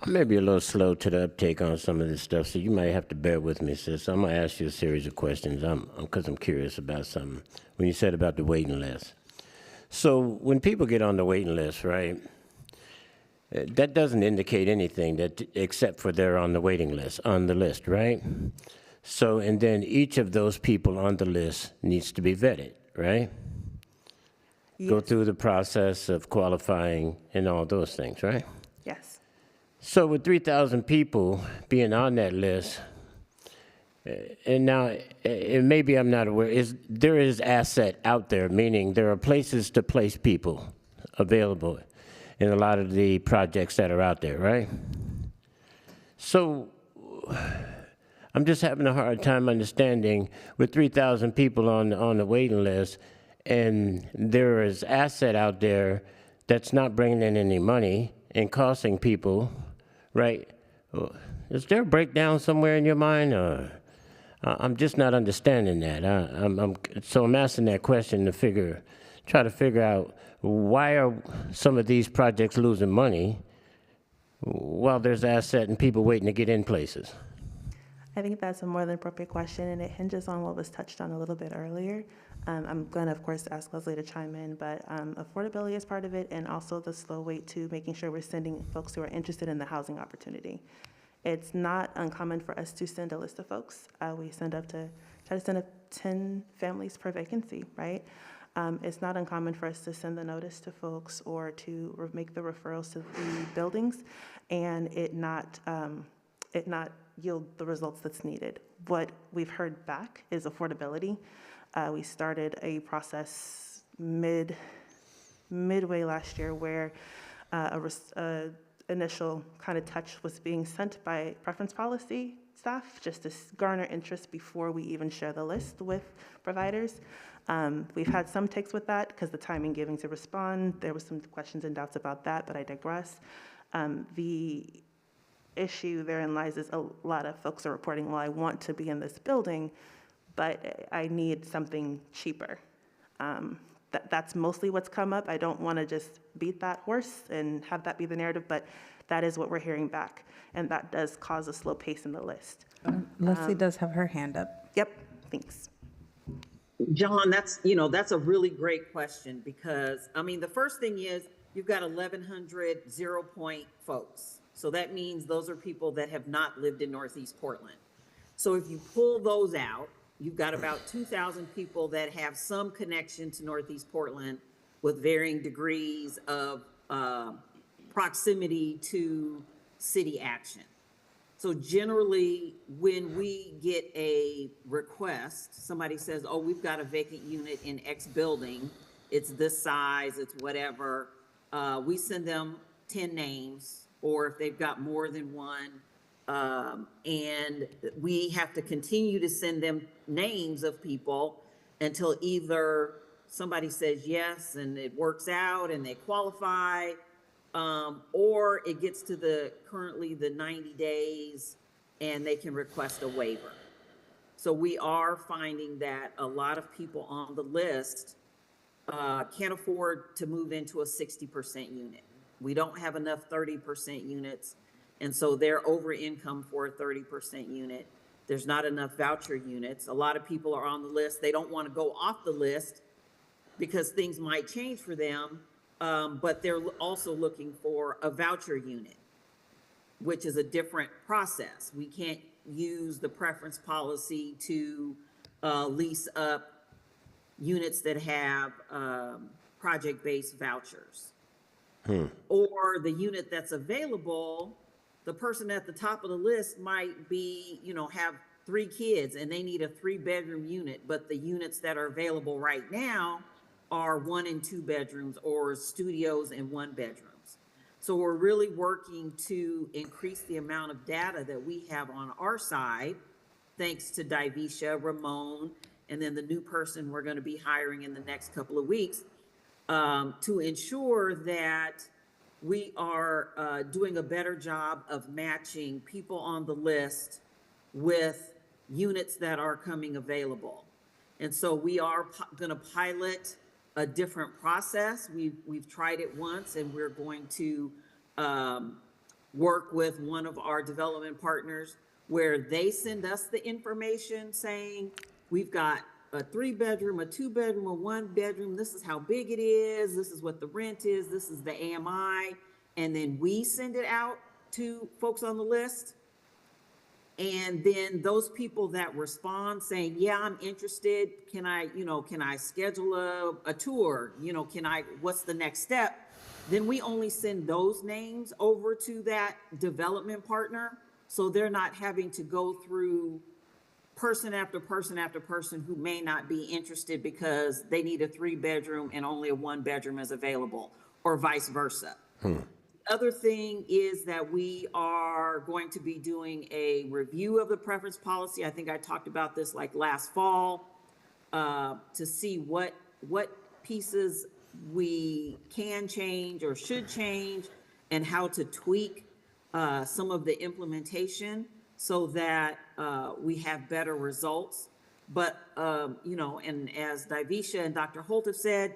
I may be a little slow to the uptake on some of this stuff, so you might have to bear with me, sis. I'm going to ask you a series of questions because I'm curious about something. When you said about the waiting list. So when people get on the waiting list, right, that doesn't indicate anything except for they're on the waiting list, right? So, and then each of those people on the list needs to be vetted, right? Go Yes. through the process of qualifying and all those things, right? Yes. So with 3,000 people being on that list, and now, and maybe I'm not aware, there is asset out there, meaning there are places to place people available in a lot of the projects that are out there, right? So I'm just having a hard time understanding with 3,000 people on the waiting list, and there is asset out there that's not bringing in any money and costing people, right? Is there a breakdown somewhere in your mind? I'm just not understanding that. So I'm asking that question to try to figure out why are some of these projects losing money while there's asset and people waiting to get in places? I think that's a more than appropriate question, and it hinges on what was touched on a little bit earlier. I'm going to, of course, ask Leslie to chime in, but affordability is part of it, and also the slow wait to making sure we're sending folks who are interested in the housing opportunity. It's not uncommon for us to send a list of folks. We try to send up 10 families per vacancy, right? It's not uncommon for us to send the notice to folks or to make the referrals to the buildings, and it not yield the results that's needed. What we've heard back is affordability. We started a process midway last year where a initial kind of touch was being sent by preference policy staff just to garner interest before we even share the list with providers. We've had some takes with that because the timing given to respond, there was some questions and doubts about that, but I digress. The issue therein lies is a lot of folks are reporting, well, I want to be in this building, but I need something cheaper. That's mostly what's come up. I don't want to just beat that horse and have that be the narrative, but that is what we're hearing back, and that does cause a slow pace in the list. Leslie does have her hand up. Yep, thanks. John, that's a really great question because, I mean, the first thing is you've got 1,100 0-point folks. So that means those are people that have not lived in Northeast Portland. So if you pull those out, you've got about 2,000 people that have some connection to Northeast Portland with varying degrees of proximity to city action. So generally, when we get a request, somebody says, oh, we've got a vacant unit in X building, it's this size, it's whatever, we send them 10 names, or if they've got more than one, and we have to continue to send them names of people until either somebody says yes and it works out and they qualify, or it gets to currently the 90 days and they can request a waiver. So we are finding that a lot of people on the list can't afford to move into a 60% unit. We don't have enough 30% units, and so they're over income for a 30% unit. There's not enough voucher units. A lot of people are on the list. They don't want to go off the list because things might change for them, but they're also looking for a voucher unit, which is a different process. We can't use the preference policy to lease up units that have project-based vouchers. Or the unit that's available, the person at the top of the list might be, have 3 kids and they need a 3-bedroom unit, but the units that are available right now are 1 and 2 bedrooms or studios and 1 bedrooms. So we're really working to increase the amount of data that we have on our side, thanks to Divisha, Ramon, and then the new person we're going to be hiring in the next couple of weeks, to ensure that we are doing a better job of matching people on the list with units that are coming available. And so we are going to pilot a different process. We've tried it once, and we're going to work with one of our development partners where they send us the information saying, we've got a 3-bedroom, a 2-bedroom, a 1-bedroom. This is how big it is. This is what the rent is. This is the AMI. And then we send it out to folks on the list. And then those people that respond saying, yeah, I'm interested, can I schedule a tour? What's the next step? Then we only send those names over to that development partner. So they're not having to go through person after person after person who may not be interested because they need a 3-bedroom and only a 1-bedroom is available, or vice versa. Other thing is that we are going to be doing a review of the preference policy. I think I talked about this like last fall, to see what pieces we can change or should change, and how to tweak some of the implementation so that we have better results. But, and as Divisha and Dr. Holt have said,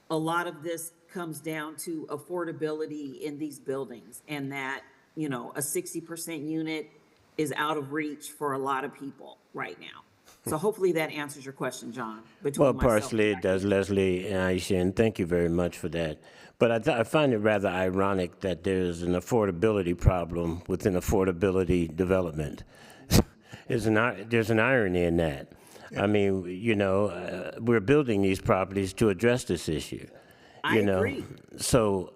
a lot of this comes down to affordability in these buildings, and that, a 60% unit is out of reach for a lot of people right now. So hopefully that answers your question, John. Well, Myself partially and it does, Leslie and Aisha, and thank you very much for that. But I find it rather ironic that there's an affordability problem within affordability development. There's an irony in that. I mean, we're building these properties to address this issue. I agree. So,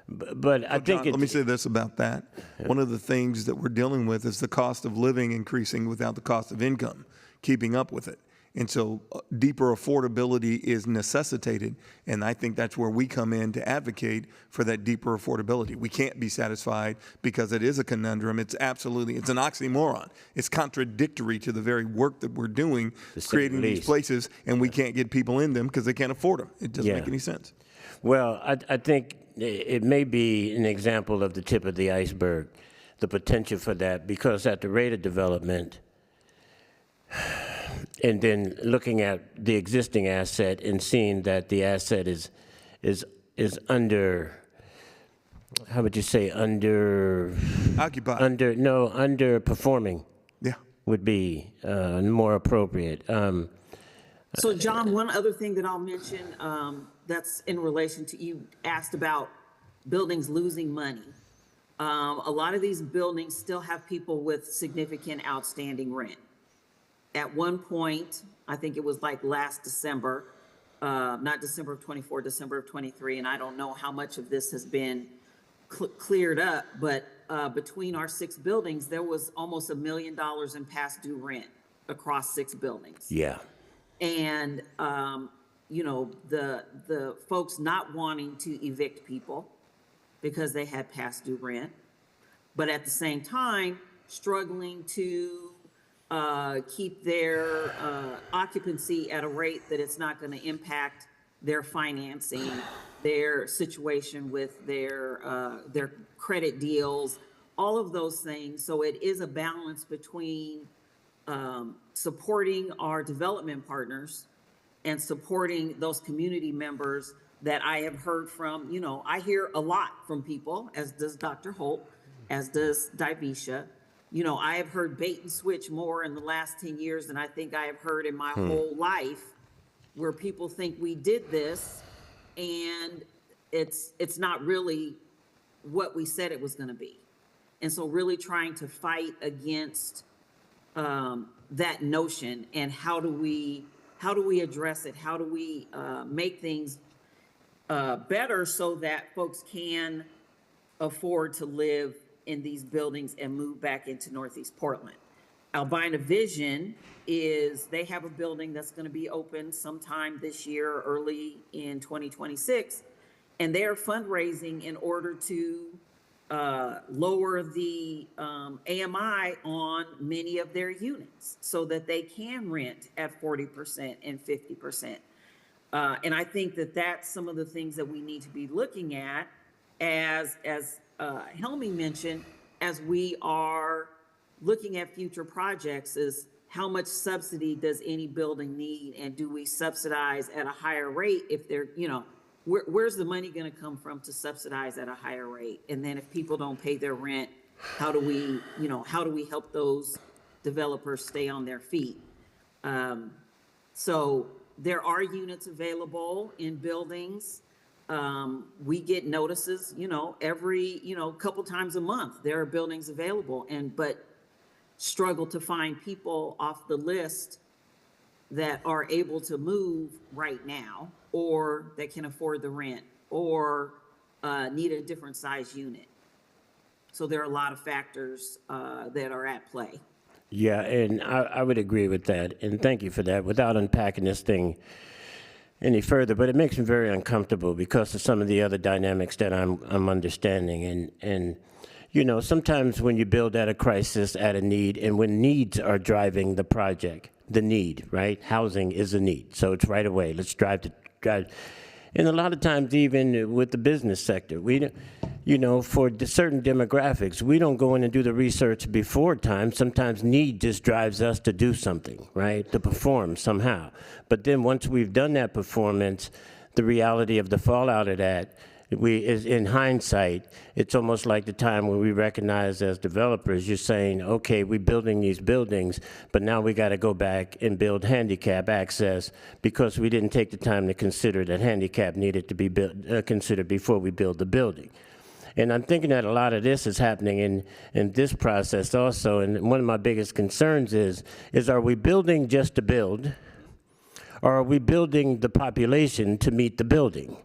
but I think John, let me say this about that. One of the things that we're dealing with is the cost of living increasing without the cost of income keeping up with it. And so deeper affordability is necessitated. And I think that's where we come in to advocate for that deeper affordability. We can't be satisfied because it is a conundrum. It's an oxymoron. It's contradictory to the very work that we're doing, creating these places, and we can't get people in them because they can't afford them. It doesn't make any sense. Well, I think it may be an example of the tip of the iceberg, the potential for that, because at the rate of development, and then looking at the existing asset and seeing that the asset is under, how would you say, occupied, underperforming. Yeah, would be more appropriate. So John, one other thing that I'll mention, that's in relation to, you asked about buildings losing money. A lot of these buildings still have people with significant outstanding rent. At one point, I think it was like last December, not December of 24, December of 23, and I don't know how much of this has been cleared up, but between our 6 buildings, there was almost $1 million in past due rent across 6 buildings. Yeah. And, the folks not wanting to evict people because they had past due rent, but at the same time, struggling to keep their occupancy at a rate that it's not going to impact their financing, their situation with their credit deals, all of those things. So it is a balance between supporting our development partners and supporting those community members that I have heard from. I hear a lot from people, as does Dr. Holt, as does Divisha. I have heard bait and switch more in the last 10 years than I think I have heard in my whole life, where people think we did this and it's not really what we said it was going to be. And so really trying to fight against that notion, and how do we address it? How do we make things better so that folks can afford to live in these buildings and move back into Northeast Portland? Albina Vision they have a building that's going to be open sometime this year, early in 2026, and they're fundraising in order to lower the AMI on many of their units so that they can rent at 40% and 50%. And I think that that's some of the things that we need to be looking at, as Helmi mentioned, as we are looking at future projects, is how much subsidy does any building need, and do we subsidize at a higher rate if they're, where's the money going to come from to subsidize at a higher rate? And then if people don't pay their rent, how do we help those developers stay on their feet? So there are units available in buildings. We get notices, every, couple times a month, there are buildings available. But struggle to find people off the list that are able to move right now, or that can afford the rent, or need a different size unit. So there are a lot of factors that are at play. Yeah, and I would agree with that, and thank you for that, without unpacking this thing any further, but it makes me very uncomfortable because of some of the other dynamics that I'm understanding. And you know, sometimes when you build at a crisis, at a need, and when needs are driving the project, the need, right? Housing is a need, so it's right away. Let's drive. And a lot of times, even with the business sector, we don't, you know, for certain demographics, we don't go in and do the research before time. Sometimes need just drives us to do something, right? To perform somehow. But then once we've done that performance, the reality of the fallout of that, is in hindsight, it's almost like the time when we recognize as developers, you're saying, okay, we're building these buildings, but now we got to go back and build handicap access because we didn't take the time to consider that handicap needed to be considered before we build the building. And I'm thinking that a lot of this is happening in this process also. And one of my biggest concerns is are we building just to build, or are we building the population to meet the building?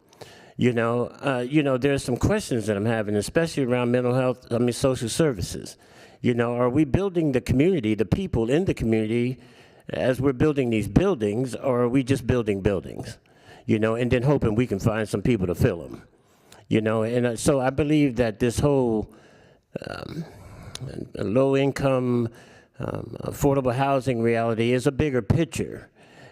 You know, there's some questions that I'm having, especially around mental health, social services. You know, are we building the community, the people in the community, as we're building these buildings, or are we just building buildings? You know, and then hoping we can find some people to fill them. You know, and so I believe that this whole low-income, affordable housing reality is a bigger picture.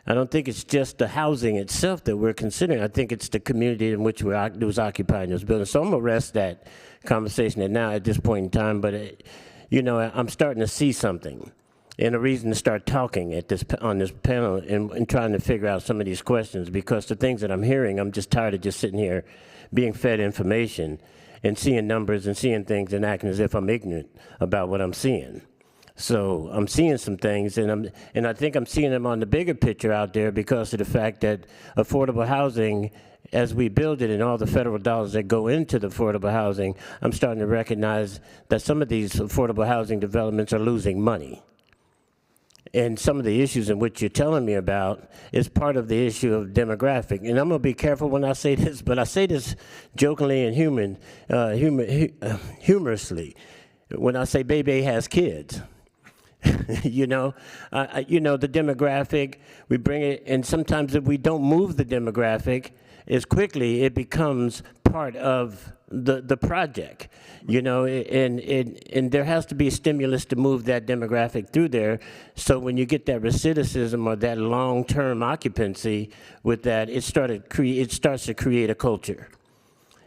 I don't think it's just the housing itself that we're considering. I think it's the community in which was occupying those buildings. So I'm going to rest that conversation at this point in time. But, you know, I'm starting to see something and a reason to start talking on this panel and trying to figure out some of these questions, because the things that I'm hearing, I'm just tired of just sitting here being fed information and seeing numbers and seeing things and acting as if I'm ignorant about what I'm seeing. So I'm seeing some things, and I think I'm seeing them on the bigger picture out there because of the fact that affordable housing, as we build it and all the federal dollars that go into the affordable housing, I'm starting to recognize that some of these affordable housing developments are losing money. And some of the issues in which you're telling me about is part of the issue of demographic. And I'm going to be careful when I say this, but I say this jokingly and humorously when I say baby has kids. You know, the demographic, we bring it, and sometimes if we don't move the demographic as quickly, it becomes part of the project, you know, and there has to be a stimulus to move that demographic through there. So when you get that recidivism or that long-term occupancy with that, it starts to create a culture.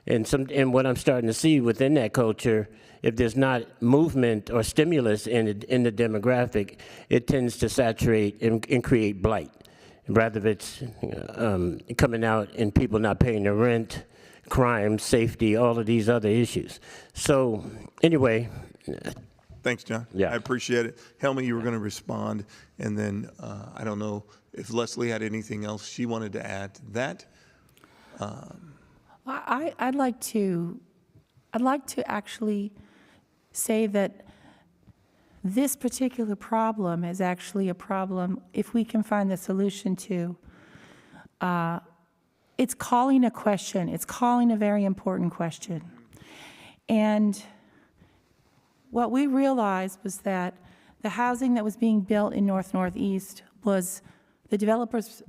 And what I'm starting to see within that culture, if there's not movement or stimulus in the demographic, it tends to saturate and create blight. Rather it's coming out and people not paying their rent, crime, safety, all of these other issues. So anyway. Thanks, John. Yeah. I appreciate it. Helmy, you were going to respond, and then I don't know if Leslie had anything else she wanted to add to that. I'd like to actually say that this particular problem is actually a problem, if we can find the solution to, it's calling a question. It's calling a very important question. And what we realized was that the housing that was being built in Northeast was, the developers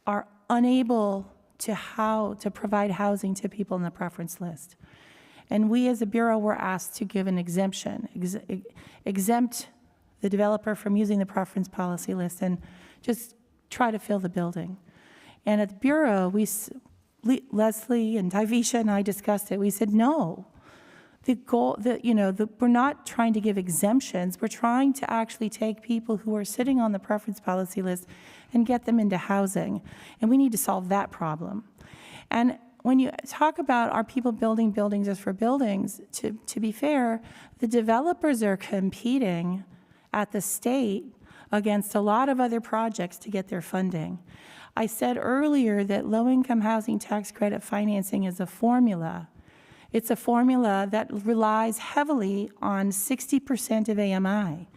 are unable to provide housing to people in the preference list. And we as a bureau were asked to give an exemption, exempt the developer from using the preference policy list and just try to fill the building. And at the bureau, Leslie and Tyvisha and I discussed it. We said, no, the goal, we're not trying to give exemptions. We're trying to actually take people who are sitting on the preference policy list and get them into housing. And we need to solve that problem. And when you talk about are people building buildings just for buildings, to be fair, the developers are competing at the state against a lot of other projects to get their funding. I said earlier that low-income housing tax credit financing is a formula. It's a formula that relies heavily on 60% of AMI.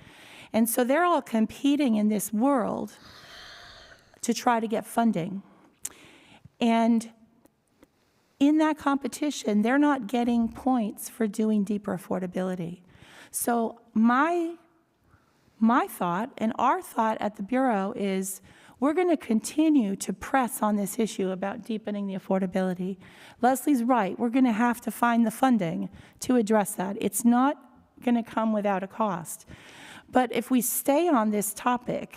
And so they're all competing in this world to try to get funding. And in that competition, they're not getting points for doing deeper affordability. So my thought and our thought at the Bureau is we're going to continue to press on this issue about deepening the affordability. Leslie's right. We're going to have to find the funding to address that. It's not going to come without a cost. But if we stay on this topic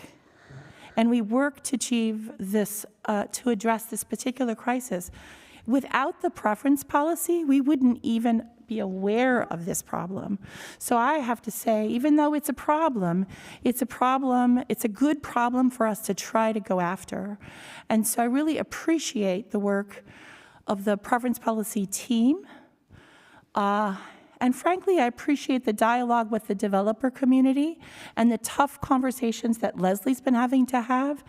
and we work to achieve this, to address this particular crisis, without the preference policy, we wouldn't even be aware of this problem. So I have to say, even though it's a problem, it's a good problem for us to try to go after. And so I really appreciate the work of the preference policy team. And frankly, I appreciate the dialogue with the developer community and the tough conversations that Leslie's been having to have,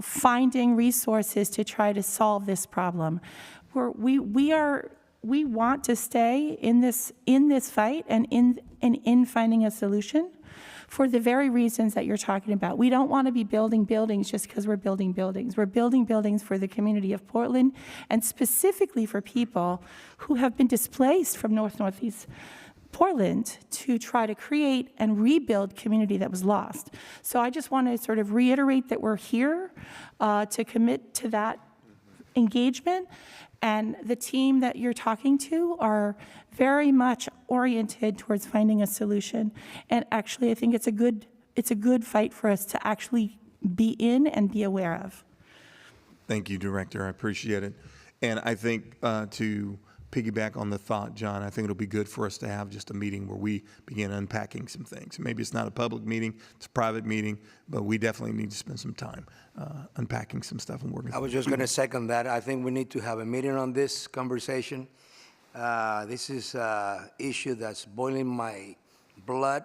finding resources to try to solve this problem. We want to stay in this fight and in finding a solution for the very reasons that you're talking about. We don't want to be building buildings just because we're building buildings. We're building buildings for the community of Portland and specifically for people who have been displaced from Northeast Portland to try to create and rebuild community that was lost. So I just want to sort of reiterate that we're here to commit to that engagement. And the team that you're talking to are very much oriented towards finding a solution. And actually, I think it's a good fight for us to actually be in and be aware of. Thank you, Director. I appreciate it. And I think to piggyback on the thought, John, I think it'll be good for us to have just a meeting where we begin unpacking some things. Maybe it's not a public meeting, it's a private meeting, but we definitely need to spend some time unpacking some stuff and working. I was just going to second that. I think we need to have a meeting on this conversation. This is an issue that's boiling my blood,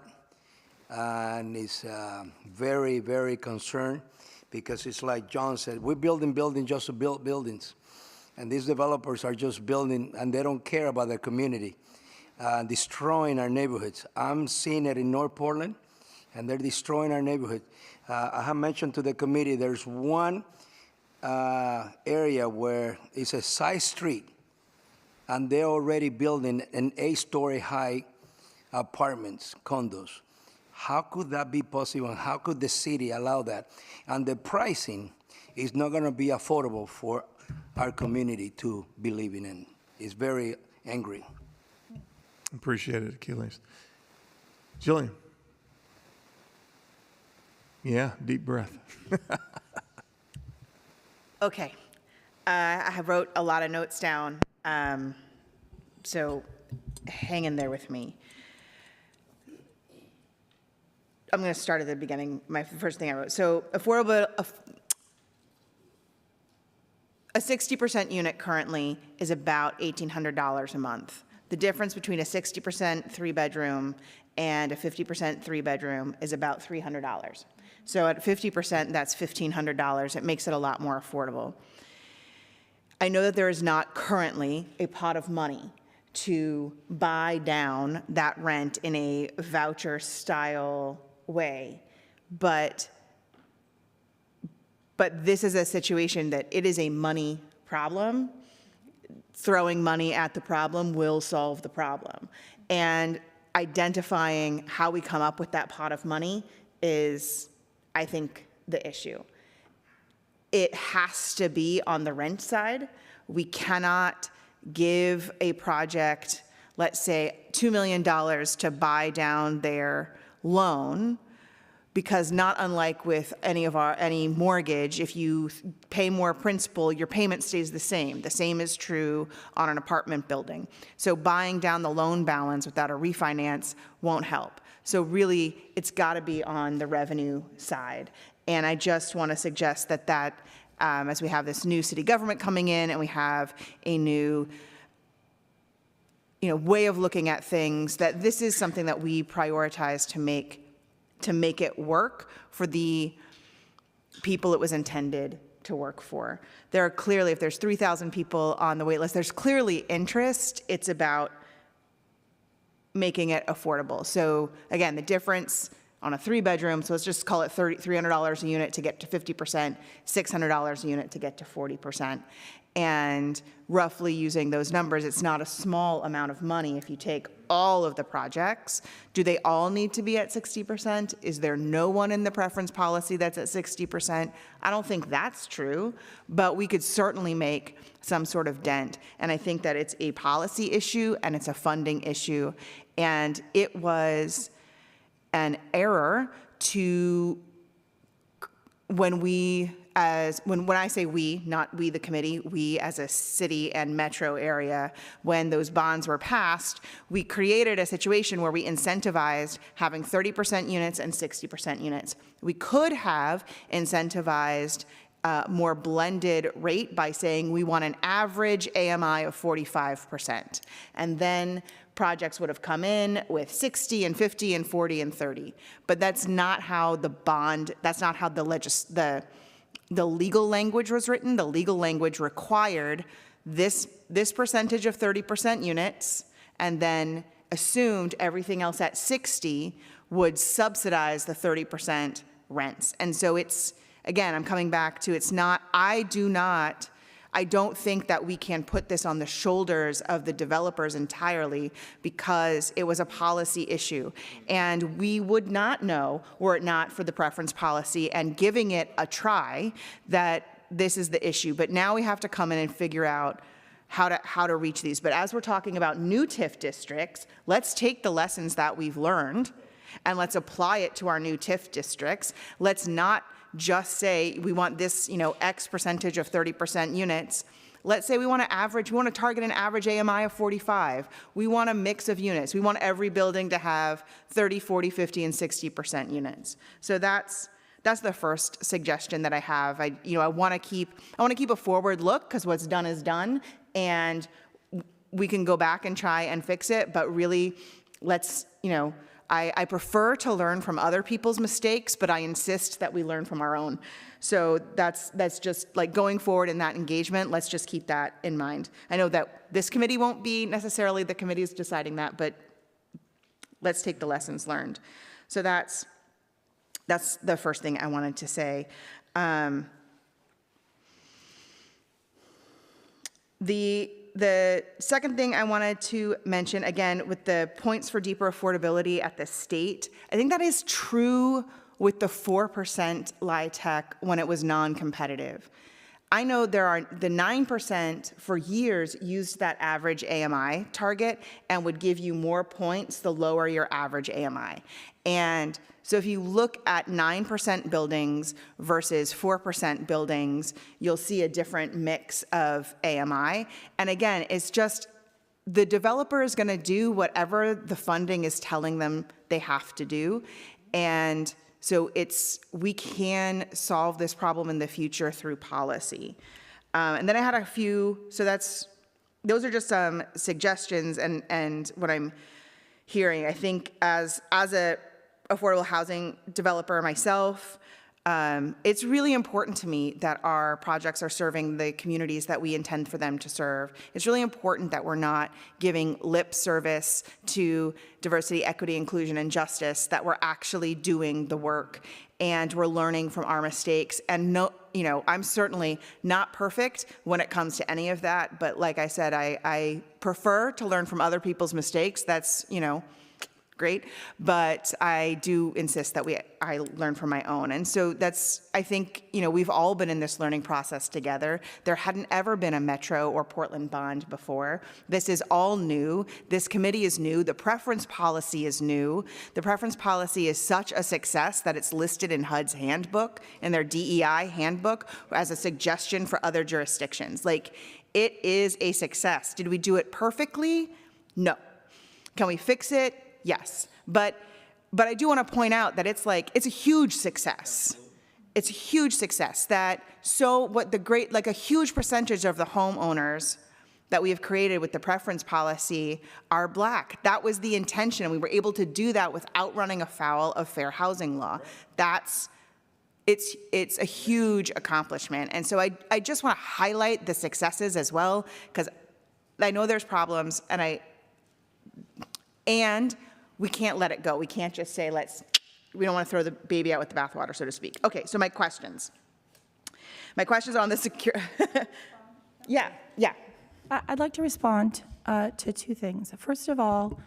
and it's very, very concerned because it's like John said, we're building buildings just to build buildings. And these developers are just building, and they don't care about their community, destroying our neighborhoods. I'm seeing it in North Portland, and they're destroying our neighborhood. I have mentioned to the committee, there's one area where it's a side street, and they're already building an 8-story high apartments, condos. How could that be possible? And how could the city allow that? And the pricing is not going to be affordable for our community to be living in. It's very angry. Appreciate it, Achilles. Jillian. Yeah, deep breath. Okay. I have wrote a lot of notes down, so hang in there with me. I'm going to start at the beginning, my first thing I wrote. So affordable, a 60% unit currently is about $1,800 a month. The difference between a 60% 3-bedroom and a 50% 3-bedroom is about $300. So at 50%, that's $1,500. It makes it a lot more affordable. I know that there is not currently a pot of money to buy down that rent in a voucher style way, but this is a situation that it is a money problem. Throwing money at the problem will solve the problem. And identifying how we come up with that pot of money is, I think, the issue. It has to be on the rent side. We cannot give a project, let's say, $2 million to buy down their loan, because not unlike with any mortgage, if you pay more principal, your payment stays the same. The same is true on an apartment building. So buying down the loan balance without a refinance won't help. So really, it's got to be on the revenue side. And I just want to suggest that as we have this new city government coming in and we have a new way of looking at things, that this is something that we prioritize to make it work for the people it was intended to work for. There are clearly, if there's 3,000 people on the wait list, there's clearly interest. It's about making it affordable. So again, the difference on a 3-bedroom, so let's just call it $300 a unit to get to 50%, $600 a unit to get to 40%. And roughly using those numbers, it's not a small amount of money if you take all of the projects. Do they all need to be at 60%? Is there no one in the preference policy that's at 60%? I don't think that's true, but we could certainly make some sort of dent. And I think that it's a policy issue and it's a funding issue. And it was an error to, when I say we, not we the committee, we as a city and metro area, when those bonds were passed, we created a situation where we incentivized having 30% units and 60% units. We could have incentivized more blended rate by saying we want an average AMI of 45%. And then projects would have come in with 60 and 50 and 40 and 30. But that's not how the bond, that's not how the legal language was written. The legal language required this percentage of 30% units and then assumed everything else at 60 would subsidize the 30% rents. And so it's, again, I'm coming back to, it's not, I don't think that we can put this on the shoulders of the developers entirely because it was a policy issue. And we would not know, were it not for the preference policy and giving it a try, that this is the issue. But now we have to come in and figure out how to reach these. But as we're talking about new TIF districts, let's take the lessons that we've learned and let's apply it to our new TIF districts. Let's not just say we want this, X percentage of 30% units. Let's say we want to target an average AMI of 45. We want a mix of units. We want every building to have 30, 40, 50, and 60% units. So that's the first suggestion that I have. I want to keep a forward look because what's done is done, and we can go back and try and fix it. But really, let's I prefer to learn from other people's mistakes, but I insist that we learn from our own. So that's just like going forward in that engagement, let's just keep that in mind. I know that this committee won't be necessarily the committee's deciding that, but let's take the lessons learned. So that's the first thing I wanted to say. The second thing I wanted to mention, again, with the points for deeper affordability at the state, I think that is true with the 4% LIHTC when it was non-competitive. I know the 9% for years used that average AMI target and would give you more points the lower your average AMI. And so if you look at 9% buildings versus 4% buildings, you'll see a different mix of AMI. And again, it's just the developer is going to do whatever the funding is telling them they have to do. And so we can solve this problem in the future through policy. And then I had a few, so those are just some suggestions and what I'm hearing. I think as a affordable housing developer myself, it's really important to me that our projects are serving the communities that we intend for them to serve. It's really important that we're not giving lip service to diversity, equity, inclusion, and justice, that we're actually doing the work and we're learning from our mistakes. And I'm certainly not perfect when it comes to any of that, but like I said, I prefer to learn from other people's mistakes. That's, great, but I do insist that I learn from my own. And so I think, we've all been in this learning process together. There hadn't ever been a Metro or Portland bond before. This is all new. This committee is new. The preference policy is new. The preference policy is such a success that it's listed in HUD's handbook, in their DEI handbook, as a suggestion for other jurisdictions. Like, it is a success. Did we do it perfectly? No. Can we fix it? Yes, but I do want to point out that it's a huge success. It's a huge success that a huge percentage of the homeowners that we have created with the preference policy are Black. That was the intention, and we were able to do that without running afoul of fair housing law. It's a huge accomplishment, and so I just want to highlight the successes as well, because I know there's problems, and we can't let it go. We can't just say, let's we don't want to throw the baby out with the bathwater, so to speak. Okay, so my questions. My questions are on the secure. Yeah. I'd like to respond to two things. First of all,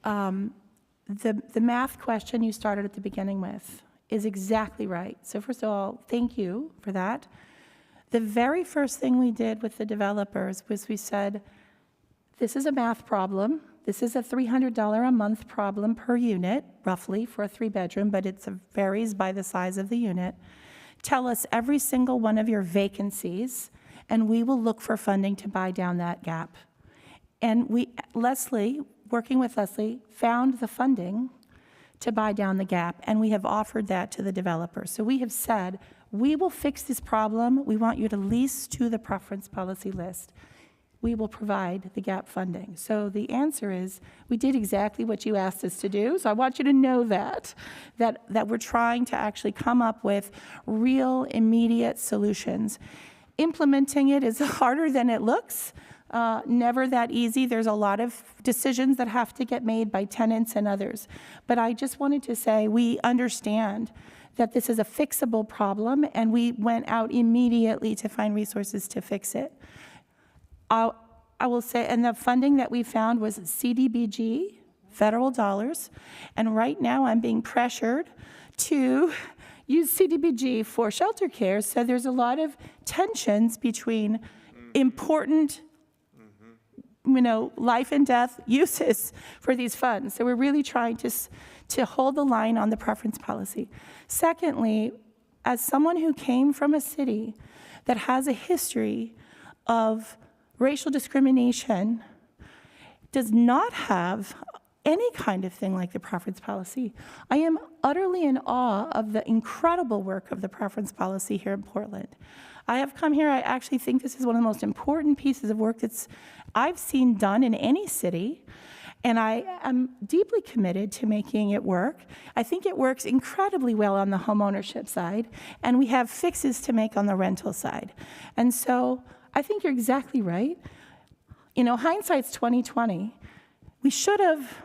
the math question you started at the beginning with is exactly right. So first of all, thank you for that. The very first thing we did with the developers was we said, this is a math problem. This is a $300 a month problem per unit, roughly, for a 3-bedroom, but it varies by the size of the unit. Tell us every single one of your vacancies, and we will look for funding to buy down that gap. And Leslie, working with Leslie, found the funding to buy down the gap, and we have offered that to the developers. So we have said, we will fix this problem. We want you to lease to the preference policy list. We will provide the gap funding. So the answer is, we did exactly what you asked us to do. So I want you to know that we're trying to actually come up with real, immediate solutions. Implementing it is harder than it looks. Never that easy. There's a lot of decisions that have to get made by tenants and others. But I just wanted to say, we understand that this is a fixable problem, and we went out immediately to find resources to fix it. I will say, and the funding that we found was CDBG, federal dollars, and right now I'm being pressured to use CDBG for shelter care, so there's a lot of tensions between important life and death uses for these funds. So we're really trying to hold the line on the preference policy. Secondly, as someone who came from a city that has a history of racial discrimination, does not have any kind of thing like the preference policy, I am utterly in awe of the incredible work of the preference policy here in Portland. I have come here, I actually think this is one of the most important pieces of work I've seen done in any city, and I am deeply committed to making it work. I think it works incredibly well on the homeownership side, and we have fixes to make on the rental side. And so I think you're exactly right. Hindsight's 2020. We should have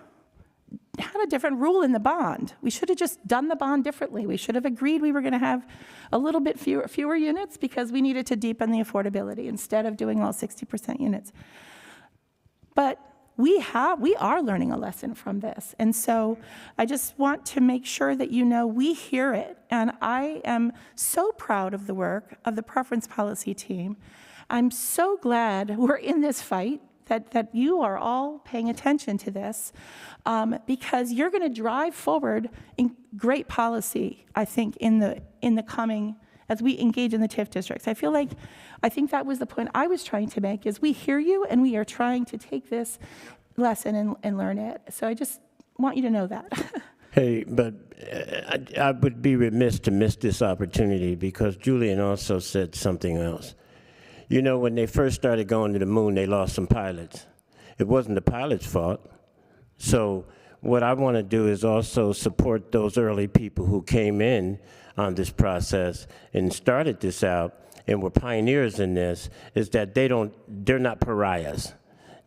had a different rule in the bond. We should have just done the bond differently. We should have agreed we were going to have a little bit fewer units because we needed to deepen the affordability instead of doing all 60% units. But we are learning a lesson from this. And so I just want to make sure that we hear it. And I am so proud of the work of the preference policy team. I'm so glad we're in this fight, that you are all paying attention to this, because you're going to drive forward in great policy, I think, in the coming, as we engage in the TIF districts. I think that was the point I was trying to make, is we hear you, and we are trying to take this lesson and learn it. So I just want you to know that. Hey, but I would be remiss to miss this opportunity, because Julian also said something else. When they first started going to the moon, they lost some pilots. It wasn't the pilot's fault. So what I want to do is also support those early people who came in on this process and started this out and were pioneers in this, is that they're not pariahs.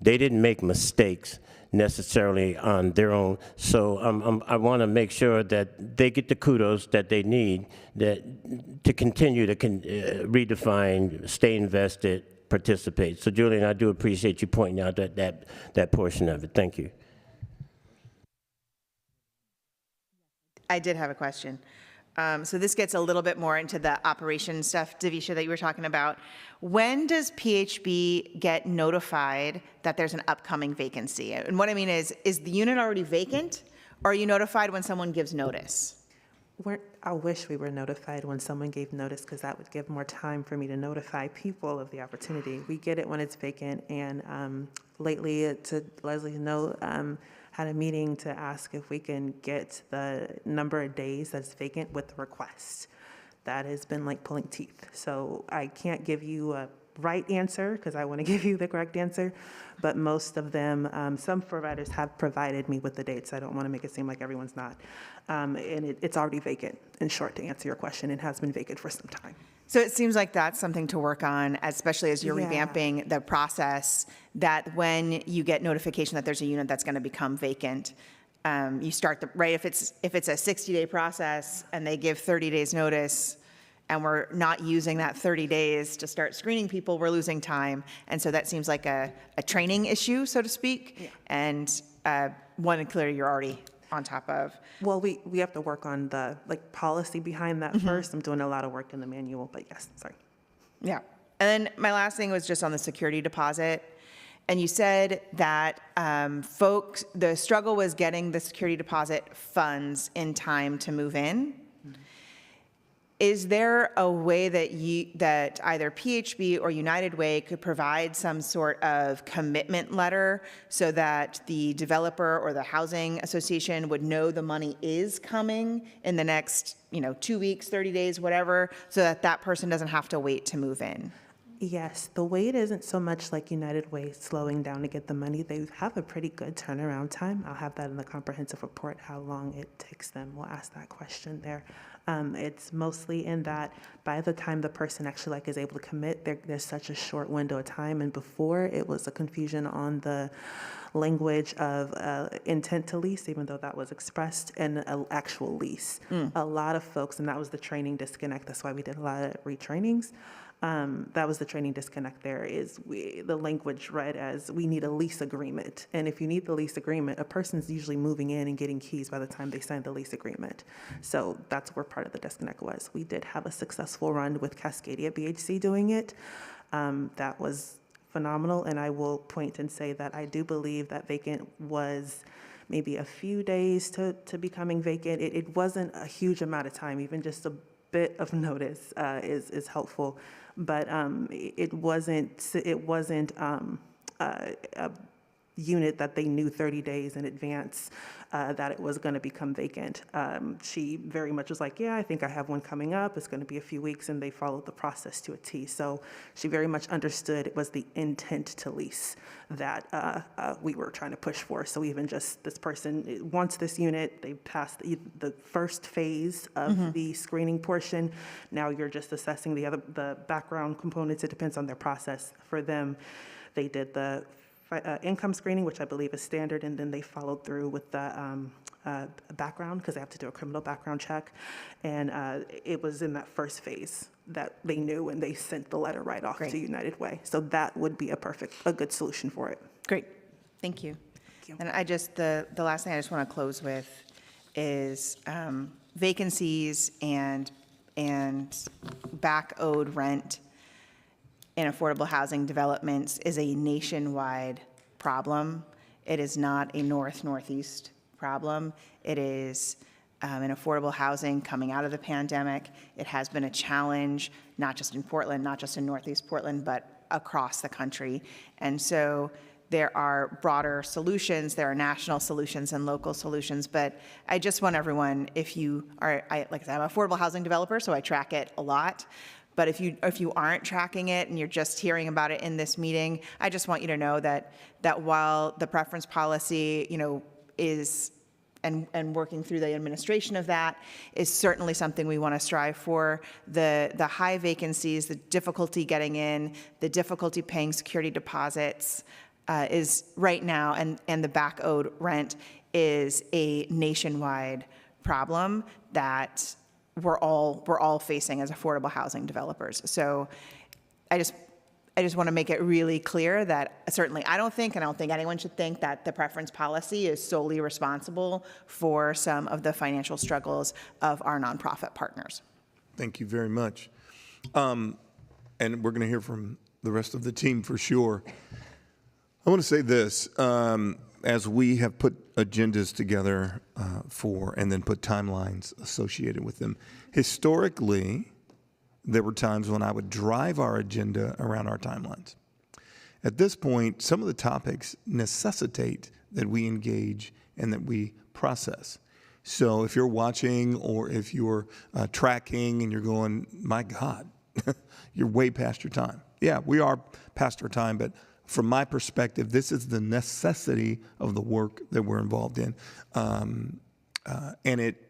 They didn't make mistakes necessarily on their own. So I want to make sure that they get the kudos that they need to continue to redefine, stay invested, participate. So Julian, I do appreciate you pointing out that portion of it. Thank you. I did have a question. So this gets a little bit more into the operation stuff, Davisha, that you were talking about. When does PHB get notified that there's an upcoming vacancy? And what I mean is the unit already vacant, or are you notified when someone gives notice? I wish we were notified when someone gave notice, because that would give more time for me to notify people of the opportunity. We get it when it's vacant, and lately, to Leslie's note, had a meeting to ask if we can get the number of days that's vacant with the request. That has been like pulling teeth. So I can't give you a right answer, because I want to give you the correct answer, but most of them, some providers have provided me with the dates. I don't want to make it seem like everyone's not. And it's already vacant, in short, to answer your question. It has been vacant for some time. So it seems like that's something to work on, especially as you're revamping the process, that when you get notification that there's a unit that's going to become vacant, you start right, if it's a 60-day process and they give 30 days notice, and we're not using that 30 days to start screening people, we're losing time. And so that seems like a training issue, so to speak, and one clearly you're already on top of. Well, we have to work on the policy behind that first. I'm doing a lot of work in the manual, but yes, sorry. Yeah. And then my last thing was just on the security deposit. And you said that folks, the struggle was getting the security deposit funds in time to move in. Is there a way that either PHB or United Way could provide some sort of commitment letter so that the developer or the housing association would know the money is coming in the next, 2 weeks, 30 days, whatever, so that that person doesn't have to wait to move in? Yes, the wait isn't so much like United Way slowing down to get the money. They have a pretty good turnaround time. I'll have that in the comprehensive report, how long it takes them. We'll ask that question there. It's mostly in that by the time the person actually is able to commit, there's such a short window of time. And before, it was a confusion on the language of intent to lease, even though that was expressed, and an actual lease. A lot of folks, and that was the training disconnect. That's why we did a lot of retrainings. That was the training disconnect there, is the language read as we need a lease agreement. And if you need the lease agreement, a person's usually moving in and getting keys by the time they sign the lease agreement. So that's where part of the disconnect was. We did have a successful run with Cascadia BHC doing it. That was phenomenal. And I will point and say that I do believe that vacant was maybe a few days to becoming vacant. It wasn't a huge amount of time, even just a bit of notice is helpful. But it wasn't a unit that they knew 30 days in advance that it was going to become vacant. She very much was like, yeah, I think I have one coming up. It's going to be a few weeks, and they followed the process to a T. So she very much understood it was the intent to lease that we were trying to push for. So even just this person wants this unit, they passed the first phase of the screening portion. Now you're just assessing the background components. It depends on their process. For them, they did the income screening, which I believe is standard, and then they followed through with the background, because they have to do a criminal background check. And it was in that first phase that they knew, and they sent the letter right off to United Way. So that would be a good solution for it. Great, thank you. And the last thing I just want to close with is vacancies and back owed rent in affordable housing developments is a nationwide problem. It is not a Northeast problem. It is in affordable housing coming out of the pandemic. It has been a challenge, not just in Portland, not just in Northeast Portland, but across the country. And so there are broader solutions, there are national solutions and local solutions, but I just want everyone, if you are, like I said, I'm an affordable housing developer, so I track it a lot. But if you aren't tracking it and you're just hearing about it in this meeting, I just want you to know that while the preference policy, is and working through the administration of that is certainly something we want to strive for. The high vacancies, the difficulty getting in, the difficulty paying security deposits is right now, and the back owed rent is a nationwide problem that we're all facing as affordable housing developers. So I just want to make it really clear that certainly I don't think anyone should think that the preference policy is solely responsible for some of the financial struggles of our nonprofit partners. Thank you very much. And we're going to hear from the rest of the team for sure. I want to say this, as we have put agendas together and then put timelines associated with them. Historically, there were times when I would drive our agenda around our timelines. At this point, some of the topics necessitate that we engage and that we process. So if you're watching or if you're tracking and you're going, my God, you're way past your time. Yeah, we are past our time, but from my perspective, this is the necessity of the work that we're involved in. And it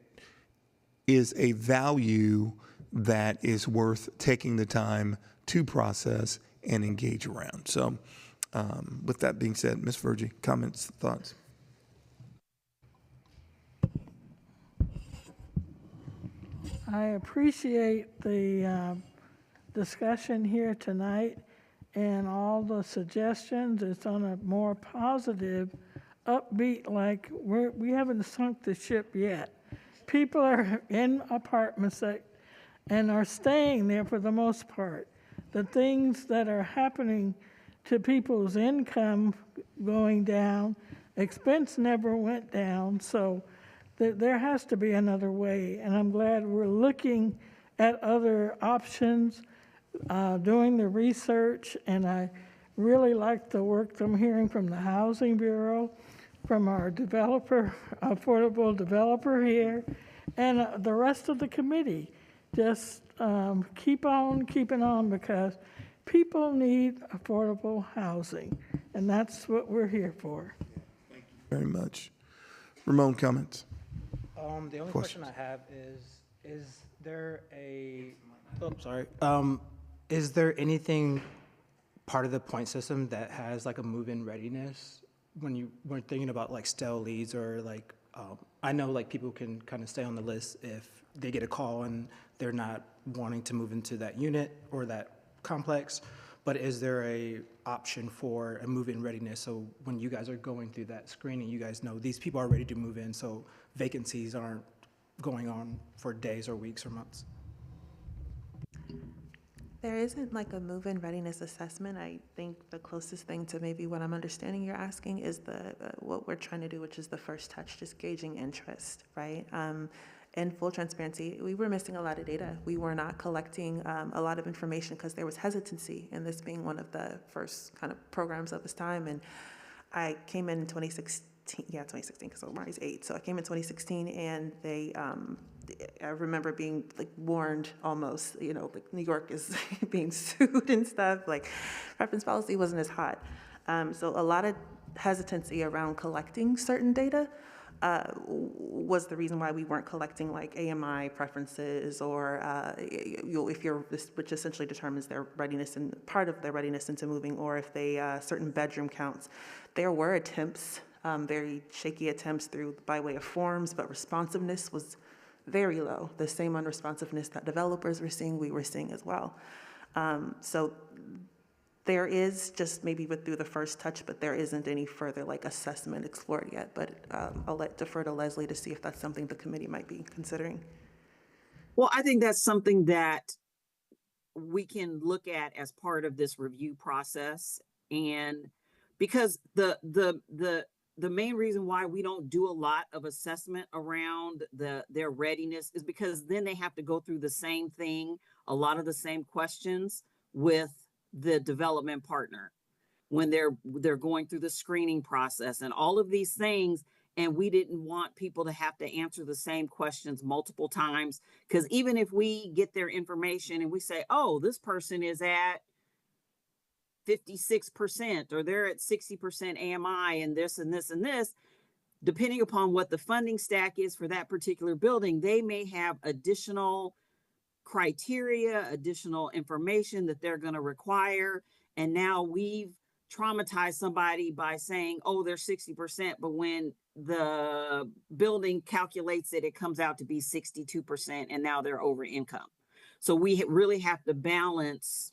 is a value that is worth taking the time to process and engage around. So with that being said, Ms. Virgie, comments, thoughts? I appreciate the discussion here tonight and all the suggestions. It's on a more positive, upbeat, like we haven't sunk the ship yet. People are in apartments and are staying there for the most part. The things that are happening to people's income going down, expense never went down, so there has to be another way. And I'm glad we're looking at other options, doing the research, and I really like the work I'm hearing from the Housing Bureau, from our developer, affordable developer here, and the rest of the committee. Just keep on keeping on, because people need affordable housing, and that's what we're here for. Very much. Ramon, comments? The only question I have is there is there anything part of the point system that has like a move-in readiness when we're thinking about like stale leads, or like, I know like people can kind of stay on the list if they get a call and they're not wanting to move into that unit or that complex, but is there a option for a move-in readiness? So when you guys are going through that screening, you guys know these people are ready to move in, so vacancies aren't going on for days or weeks or months. There isn't like a move-in readiness assessment. I think the closest thing to maybe what I'm understanding you're asking is what we're trying to do, which is the first touch, just gauging interest, right? In full transparency, we were missing a lot of data. We were not collecting a lot of information because there was hesitancy in this being one of the first kind of programs of its time. And I came in 2016, because Omari's 8. So I came in 2016, and I remember being like warned almost, like New York is being sued and stuff. Like preference policy wasn't as hot. So a lot of hesitancy around collecting certain data was the reason why we weren't collecting like AMI preferences, or which essentially determines their readiness and part of their readiness into moving, or if they certain bedroom counts. There were attempts, very shaky attempts by way of forms, but responsiveness was very low. The same unresponsiveness that developers were seeing, we were seeing as well. So there is just maybe through the first touch, but there isn't any further like assessment explored yet. But I'll defer to Leslie to see if that's something the committee might be considering. Well, I think that's something that we can look at as part of this review process. And because the main reason why we don't do a lot of assessment around their readiness is because then they have to go through the same thing, a lot of the same questions with the development partner when they're going through the screening process and all of these things. And we didn't want people to have to answer the same questions multiple times, because even if we get their information and we say, oh, this person is at 56% or they're at 60% AMI and this and this and this, depending upon what the funding stack is for that particular building, they may have additional criteria, additional information that they're going to require. And now we've traumatized somebody by saying, oh, they're 60%, but when the building calculates it, it comes out to be 62%, and now they're over income. So we really have to balance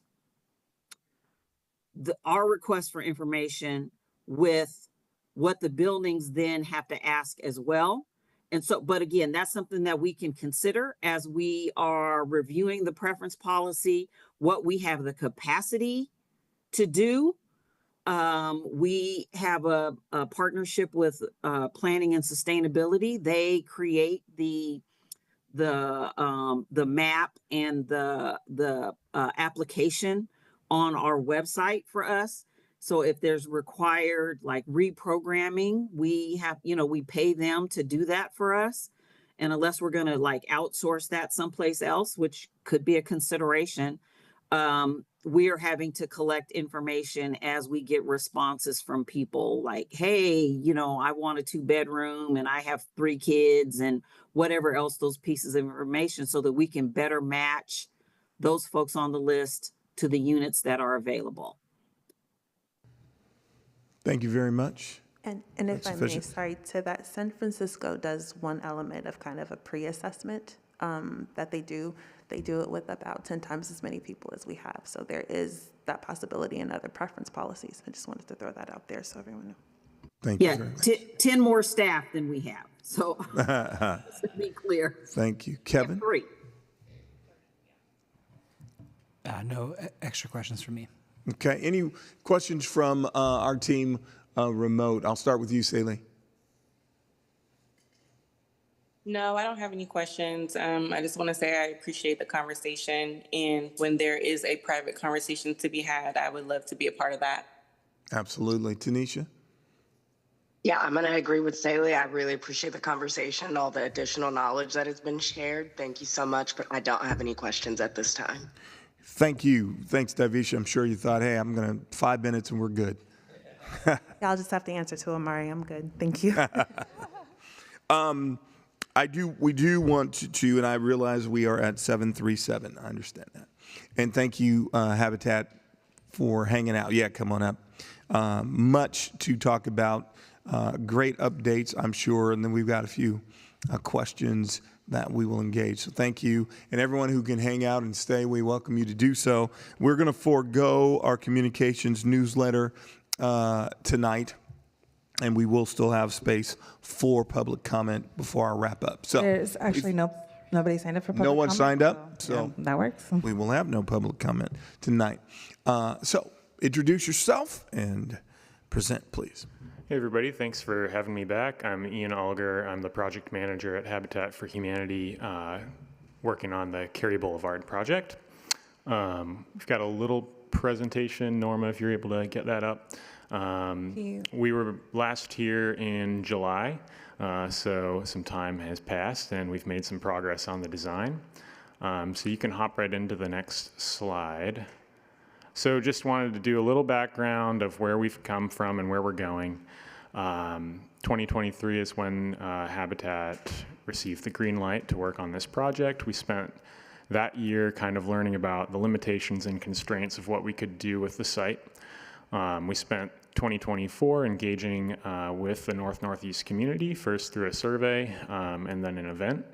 our request for information with what the buildings then have to ask as well. And so, but again, that's something that we can consider as we are reviewing the preference policy, what we have the capacity to do. We have a partnership with Planning and Sustainability. They create the map and the application on our website for us. So if there's required like reprogramming, we have, we pay them to do that for us. And unless we're going to like outsource that someplace else, which could be a consideration, we are having to collect information as we get responses from people like, hey, I want a 2-bedroom and I have 3 kids and whatever else, those pieces of information, so that we can better match those folks on the list to the units that are available. Thank you very much. And if I may, sorry, to that, San Francisco does one element of kind of a pre-assessment that they do it with about 10 times as many people as we have. So there is that possibility in other preference policies. I just wanted to throw that out there so everyone knew. Thank you Yeah, very much. 10 more staff than we have. So let's be clear. Thank you. Kevin? 3. No extra questions from me. Okay. Any questions from our team remote? I'll start with you, Saleh. No, I don't have any questions. I just want to say I appreciate the conversation. And when there is a private conversation to be had, I would love to be a part of that. Absolutely. Tanisha? Yeah, I'm going to agree with Saleh. I really appreciate the conversation and all the additional knowledge that has been shared. Thank you so much, but I don't have any questions at this time. Thank you. Thanks, Davisha. I'm sure you thought, hey, I'm going to 5 minutes and we're good. Yeah, I'll just have to answer to Amari. I'm good. Thank you. We do want to, and I realize we are at 7:37. I understand that. And thank you, Habitat, for hanging out. Yeah, come on up. Much to talk about. Great updates, I'm sure. And then we've got a few questions that we will engage. So thank you. And everyone who can hang out and stay, we welcome you to do so. We're going to forego our communications newsletter tonight. And we will still have space for public comment before I wrap up. So There's actually nobody signed up for public no one comment, signed up, so yeah, that works. we will have no public comment tonight. So introduce yourself and present, please. Hey everybody, thanks for having me back. I'm Ian Alger. I'm the project manager at Habitat for Humanity, working on the Cary Boulevard project. We've got a little presentation, Norma, if you're able to get that up. We were last here in July, so some time has passed and we've made some progress on the design. So you can hop right into the next slide. So just wanted to do a little background of where we've come from and where we're going. 2023 is when Habitat received the green light to work on this project. We spent that year kind of learning about the limitations and constraints of what we could do with the site. We spent 2024 engaging with the Northeast community, first through a survey and then an event.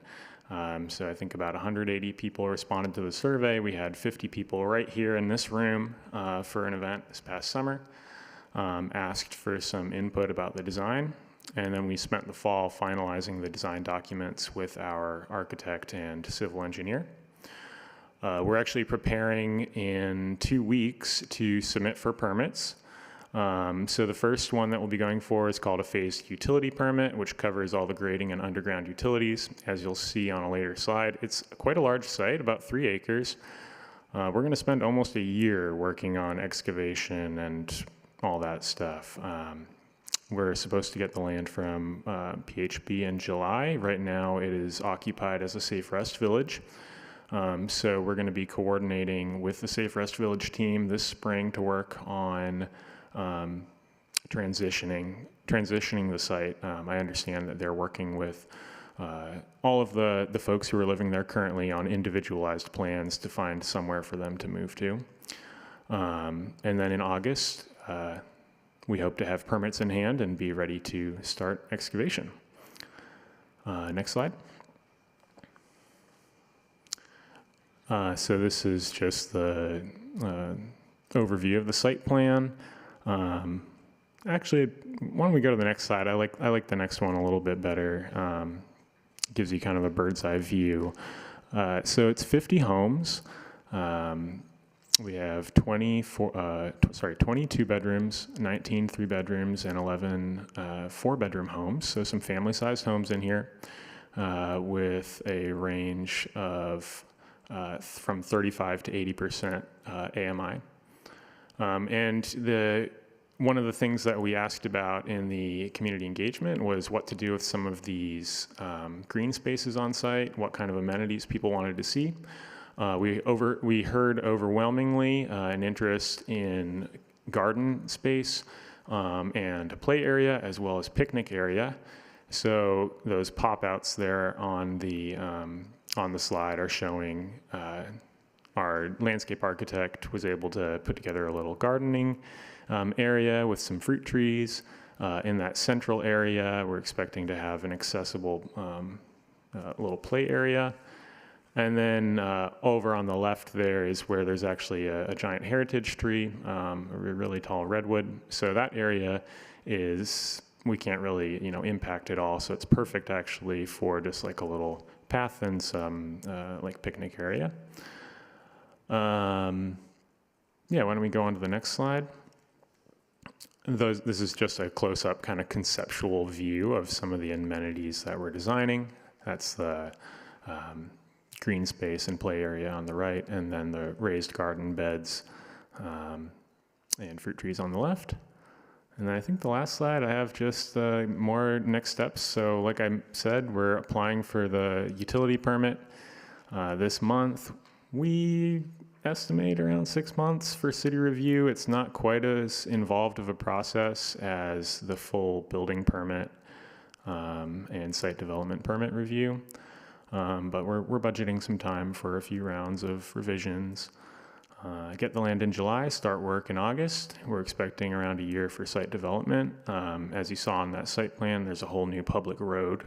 So I think about 180 people responded to the survey. We had 50 people right here in this room for an event this past summer, asked for some input about the design. And then we spent the fall finalizing the design documents with our architect and civil engineer. We're actually preparing in 2 weeks to submit for permits. So the first one that we'll be going for is called a phased utility permit, which covers all the grading and underground utilities. As you'll see on a later slide, it's quite a large site, about 3 acres. We're going to spend almost a year working on excavation and all that stuff. We're supposed to get the land from PHB in July. Right now it is occupied as a Safe Rest Village. So we're going to be coordinating with the Safe Rest Village team this spring to work on transitioning the site. I understand that they're working with all of the folks who are living there currently on individualized plans to find somewhere for them to move to. And then in August, we hope to have permits in hand and be ready to start excavation. Next slide. So this is just the overview of the site plan. Actually, why don't we go to the next slide? I like the next one a little bit better. Gives you kind of a bird's eye view. So it's 50 homes. We have 22 bedrooms, 19 3-bedrooms, and 11 4-bedroom homes. So some family-sized homes in here with a range of from 35 to 80% AMI. And one of the things that we asked about in the community engagement was what to do with some of these green spaces on site, what kind of amenities people wanted to see. We heard overwhelmingly an interest in garden space and a play area as well as picnic area. So those pop-outs there on the slide are showing our landscape architect was able to put together a little gardening area with some fruit trees. In that central area, we're expecting to have an accessible little play area. And then over on the left there is where there's actually a giant heritage tree, a really tall redwood. So that area is, we can't really, impact at all. So it's perfect actually for just like a little path and some like picnic area. Yeah, why don't we go on to the next slide? This is just a close-up kind of conceptual view of some of the amenities that we're designing. That's the green space and play area on the right, and then the raised garden beds and fruit trees on the left. And then I think the last slide, I have just more next steps. So like I said, we're applying for the utility permit this month. We estimate around 6 months for city review. It's not quite as involved of a process as the full building permit and site development permit review. But we're budgeting some time for a few rounds of revisions. Get the land in July, start work in August. We're expecting around a year for site development. As you saw on that site plan, there's a whole new public road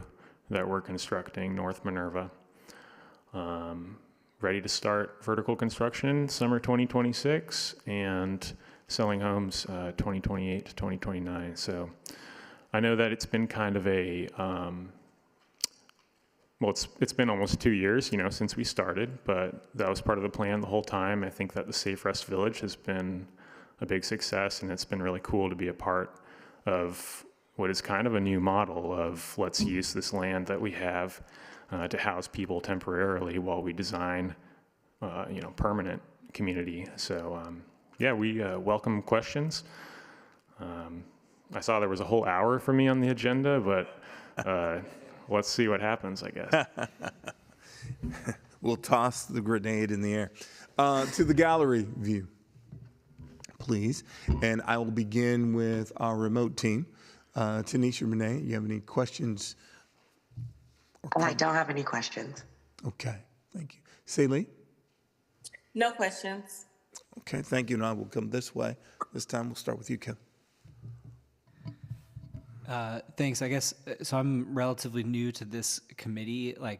that we're constructing, North Minerva. Ready to start vertical construction summer 2026 and selling homes 2028 to 2029. So I know that it's been kind of a, well, it's been almost 2 years, since we started, but that was part of the plan the whole time. I think that the Safe Rest Village has been a big success, and it's been really cool to be a part of what is kind of a new model of let's use this land that we have to house people temporarily while we design, permanent community. So, yeah, we welcome questions. I saw there was a whole hour for me on the agenda, but let's see what happens, I guess. We'll toss the grenade in the air. To the gallery view, please. And I will begin with our remote team. Tanisha, Renee, you have any questions? I don't have any questions. Okay, thank you. Celie? No questions. Okay, thank you. And I will come this way. This time we'll start with you, Kim. Thanks. I guess, so I'm relatively new to this committee. Like,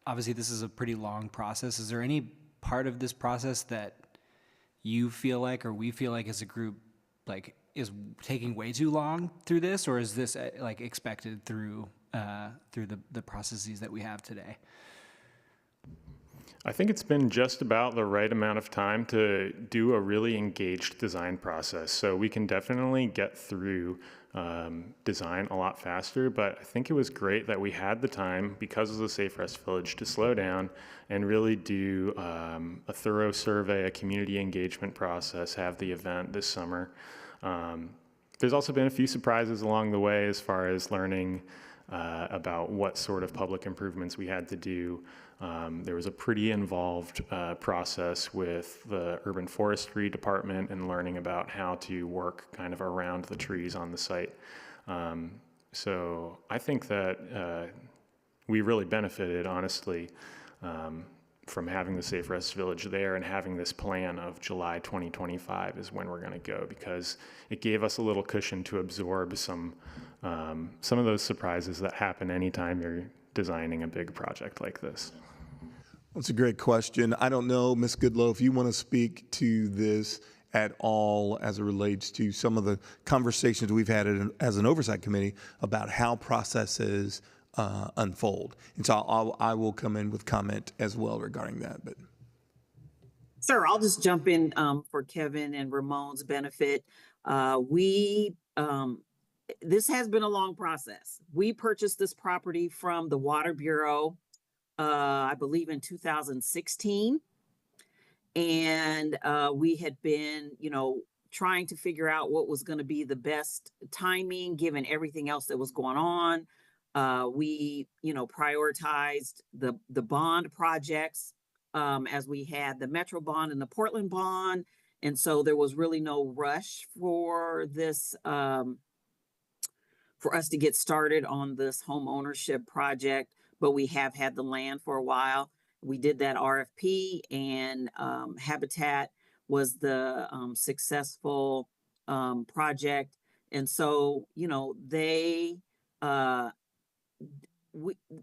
obviously this is a pretty long process. Is there any part of this process that you feel like, or we feel like as a group, like is taking way too long through this, or is this like expected through the processes that we have today? I think it's been just about the right amount of time to do a really engaged design process. So we can definitely get through design a lot faster, but I think it was great that we had the time because of the Safe Rest Village to slow down and really do a thorough survey, a community engagement process, have the event this summer. There's also been a few surprises along the way as far as learning about what sort of public improvements we had to do. There was a pretty involved process with the urban forestry department and learning about how to work kind of around the trees on the site. So I think that we really benefited, honestly, from having the Safe Rest Village there and having this plan of July 2025 is when we're going to go, because it gave us a little cushion to absorb some of those surprises that happen anytime you're designing a big project like this. That's a great question. I don't know, Ms. Goodlow, if you want to speak to this at all as it relates to some of the conversations we've had as an oversight committee about how processes unfold. And so I will come in with comment as well regarding that. But sir, I'll just jump in for Kevin and Ramon's benefit. This has been a long process. We purchased this property from the Water Bureau, I believe in 2016. And we had been, trying to figure out what was going to be the best timing given everything else that was going on. We, prioritized the bond projects as we had the Metro bond and the Portland bond. And so there was really no rush for this, for us to get started on this home ownership project, but we have had the land for a while. We did that RFP, and Habitat was the successful project. And so, they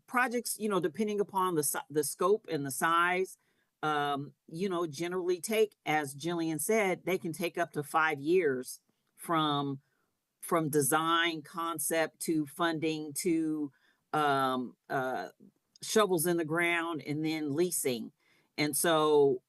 projects, depending upon the scope and the size, generally take, as Jillian said, they can take up to 5 years from design concept to funding to shovels in the ground and then leasing. And so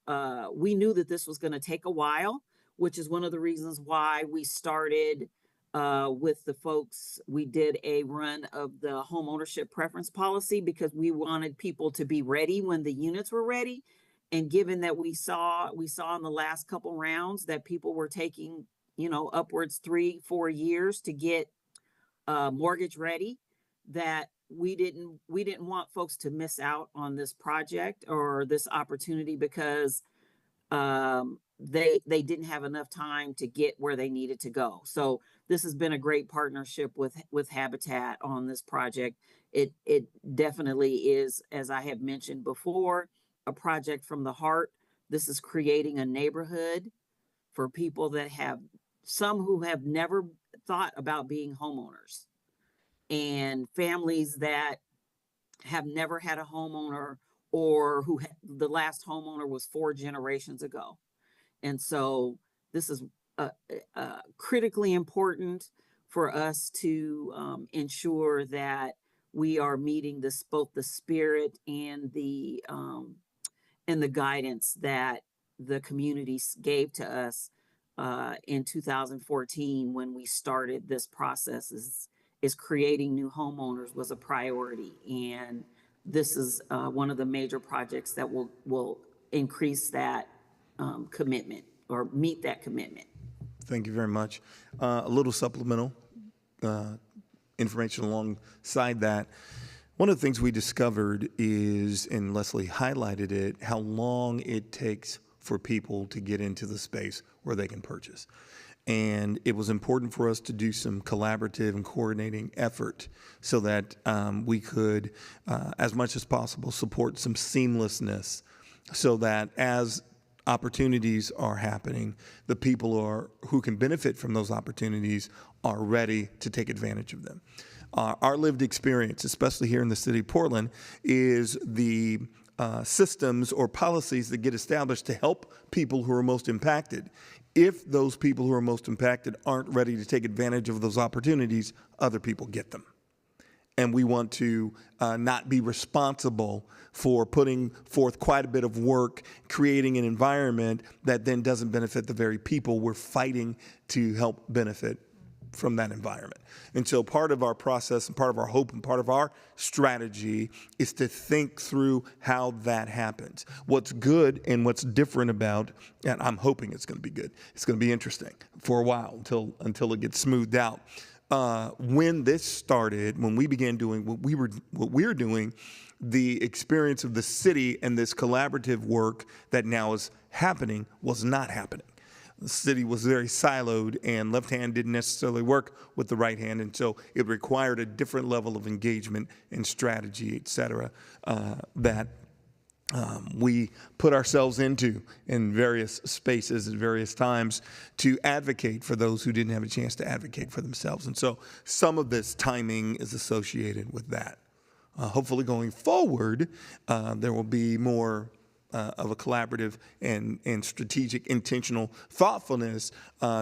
we knew that this was going to take a while, which is one of the reasons why we started with the folks. We did a run of the home ownership preference policy because we wanted people to be ready when the units were ready. And given that we saw in the last couple rounds that people were taking, upwards 3-4 years to get mortgage ready, that we didn't want folks to miss out on this project or this opportunity because they didn't have enough time to get where they needed to go. So this has been a great partnership with Habitat on this project. It definitely is, as I have mentioned before, a project from the heart. This is creating a neighborhood for people that have, some who have never thought about being homeowners, and families that have never had a homeowner, or who the last homeowner was 4 generations ago. And so this is critically important for us to ensure that we are meeting both the spirit and the guidance that the community gave to us in 2014 when we started this process. Is creating new homeowners was a priority, and this is one of the major projects that will increase that commitment or meet that commitment. Thank you very much. A little supplemental information alongside that. One of the things we discovered is, and Leslie highlighted it, how long it takes for people to get into the space where they can purchase. And it was important for us to do some collaborative and coordinating effort so that we could, as much as possible, support some seamlessness so that as opportunities are happening, the people who can benefit from those opportunities are ready to take advantage of them. Our lived experience, especially here in the city of Portland, is the systems or policies that get established to help people who are most impacted. If those people who are most impacted aren't ready to take advantage of those opportunities, other people get them. And we want to not be responsible for putting forth quite a bit of work, creating an environment that then doesn't benefit the very people we're fighting to help benefit from that environment. And so part of our process and part of our hope and part of our strategy is to think through how that happens. What's good and what's different about, and I'm hoping it's going to be good. It's going to be interesting for a while until it gets smoothed out. When this started, when we began doing what we're doing, the experience of the city and this collaborative work that now is happening was not happening. The city was very siloed, and left hand didn't necessarily work with the right hand, and so it required a different level of engagement and strategy, et cetera, that we put ourselves into in various spaces at various times to advocate for those who didn't have a chance to advocate for themselves. And so some of this timing is associated with that. Hopefully going forward, there will be more of a collaborative and strategic, intentional thoughtfulness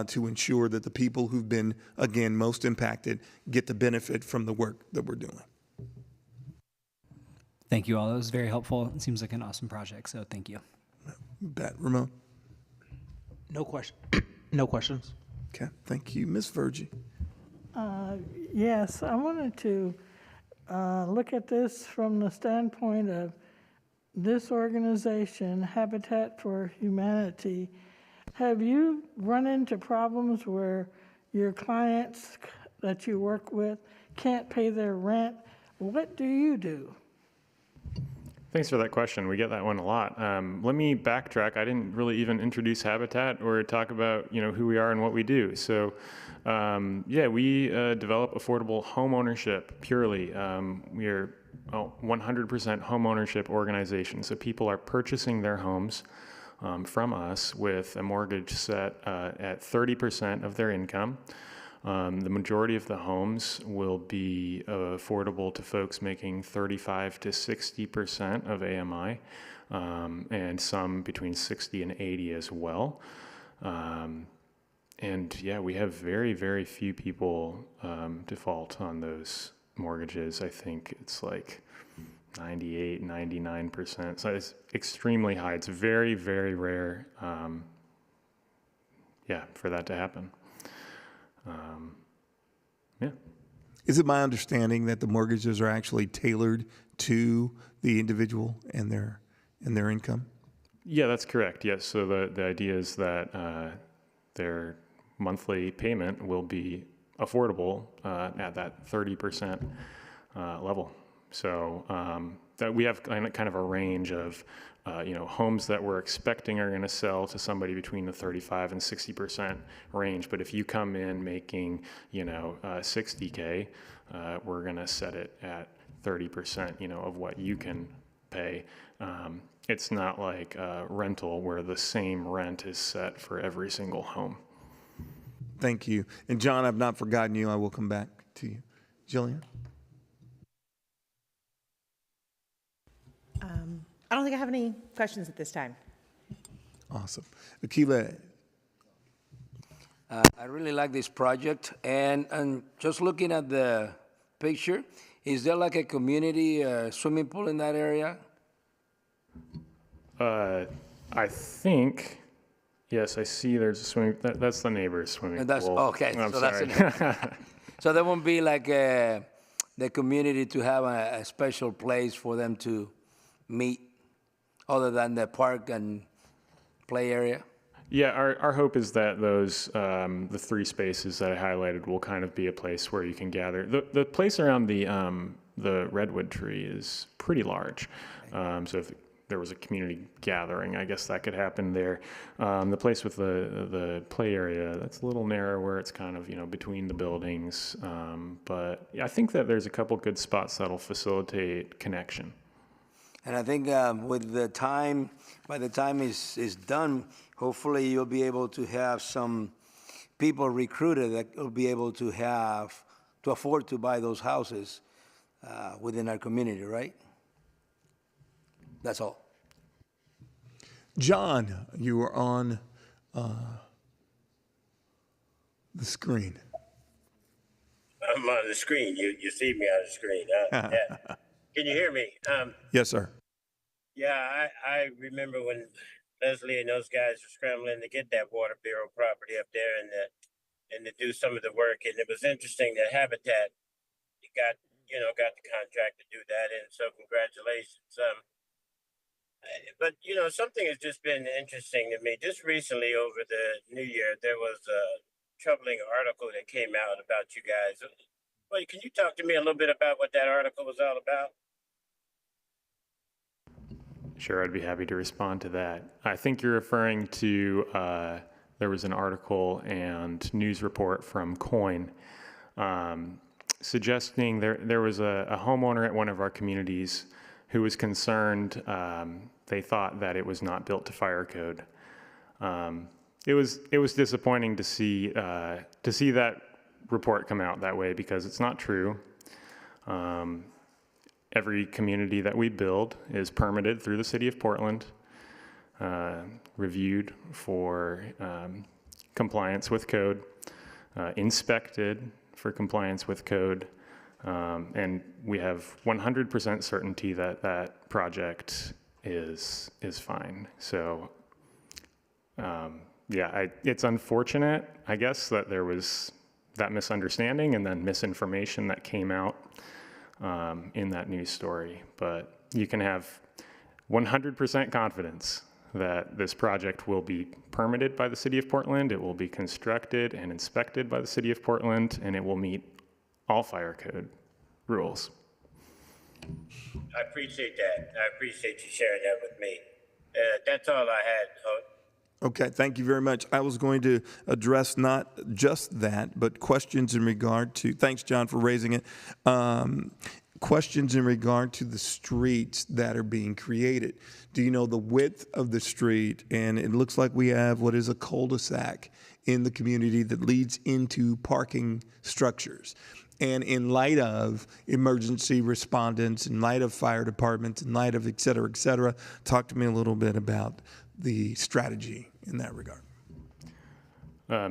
to ensure that the people who've been, again, most impacted get the benefit from the work that we're doing. Thank you all. That was very helpful. It seems like an awesome project, so thank you. Bet. Ramon? No question. No questions. Okay. Thank you. Ms. Virgie? Yes, I wanted to look at this from the standpoint of this organization, Habitat for Humanity. Have you run into problems where your clients that you work with can't pay their rent? What do you do? Thanks for that question. We get that one a lot. Let me backtrack. I didn't really even introduce Habitat or talk about who we are and what we do. So, we develop affordable home ownership purely. We are 100% home ownership organization. So people are purchasing their homes from us with a mortgage set at 30% of their income. The majority of the homes will be affordable to folks making 35 to 60% of AMI, and some between 60 and 80 as well. And yeah, we have very, very few people default on those mortgages. I think it's like 98, 99%. So it's extremely high. It's very, very rare, for that to happen. Yeah. Is it my understanding that the mortgages are actually tailored to the individual and their income? Yeah, that's correct. Yes. So the idea is that their monthly payment will be affordable at that 30% level. So that we have kind of a range of homes that we're expecting are going to sell to somebody between the 35 and 60% range. But if you come in making 60K, we're going to set it at 30% of what you can pay. It's not like rental where the same rent is set for every single home. Thank you. And John, I've not forgotten you. I will come back to you. Jillian? I don't think I have any questions at this time. Awesome. Akila? I really like this project, and just looking at the picture, is there like a community swimming pool in that area? I think, yes, I see there's a swimming, that's the neighbor's swimming pool. Okay, I'm so sorry. so there won't be like the community to have a special place for them to meet other than the park and play area? Yeah, our hope is that those, the 3 spaces that I highlighted will kind of be a place where you can gather. The place around the redwood tree is pretty large. So if there was a community gathering, I guess that could happen there. The place with the play area, that's a little narrower. It's kind of, between the buildings. But I think that there's a couple good spots that'll facilitate connection. And I think with the time, by the time it's done, hopefully you'll be able to have some people recruited that will be able to afford to buy those houses within our community, right? That's all. John, you are on the screen. I'm on the screen. You see me on the screen. Yeah. Can you hear me? Yes, sir. Yeah, I remember when Leslie and those guys were scrambling to get that Water Bureau property up there and to do some of the work. And it was interesting that Habitat got the contract to do that. And so congratulations. But something has just been interesting to me. Just recently over the New Year, there was a troubling article that came out about you guys. Well, can you talk to me a little bit about what that article was all about? Sure, I'd be happy to respond to that. I think you're referring to, there was an article and news report from Coin suggesting there was a homeowner at one of our communities who was concerned. They thought that it was not built to fire code. It was disappointing to see that report come out that way because it's not true. Every community that we build is permitted through the city of Portland, reviewed for compliance with code, inspected for compliance with code, and we have 100% certainty that that project is fine. So, it's unfortunate, I guess, that there was that misunderstanding and then misinformation that came out in that news story. But you can have 100% confidence that this project will be permitted by the city of Portland, it will be constructed and inspected by the city of Portland, and it will meet all fire code rules. I appreciate that. I appreciate you sharing that with me. That's all I had. Okay, thank you very much. I was going to address not just that, but questions in regard to, thanks, John, for raising it, questions in regard to the streets that are being created. Do you know the width of the street? And it looks like we have what is a cul-de-sac in the community that leads into parking structures. And in light of emergency respondents, in light of fire departments, in light of et cetera, talk to me a little bit about the strategy in that regard.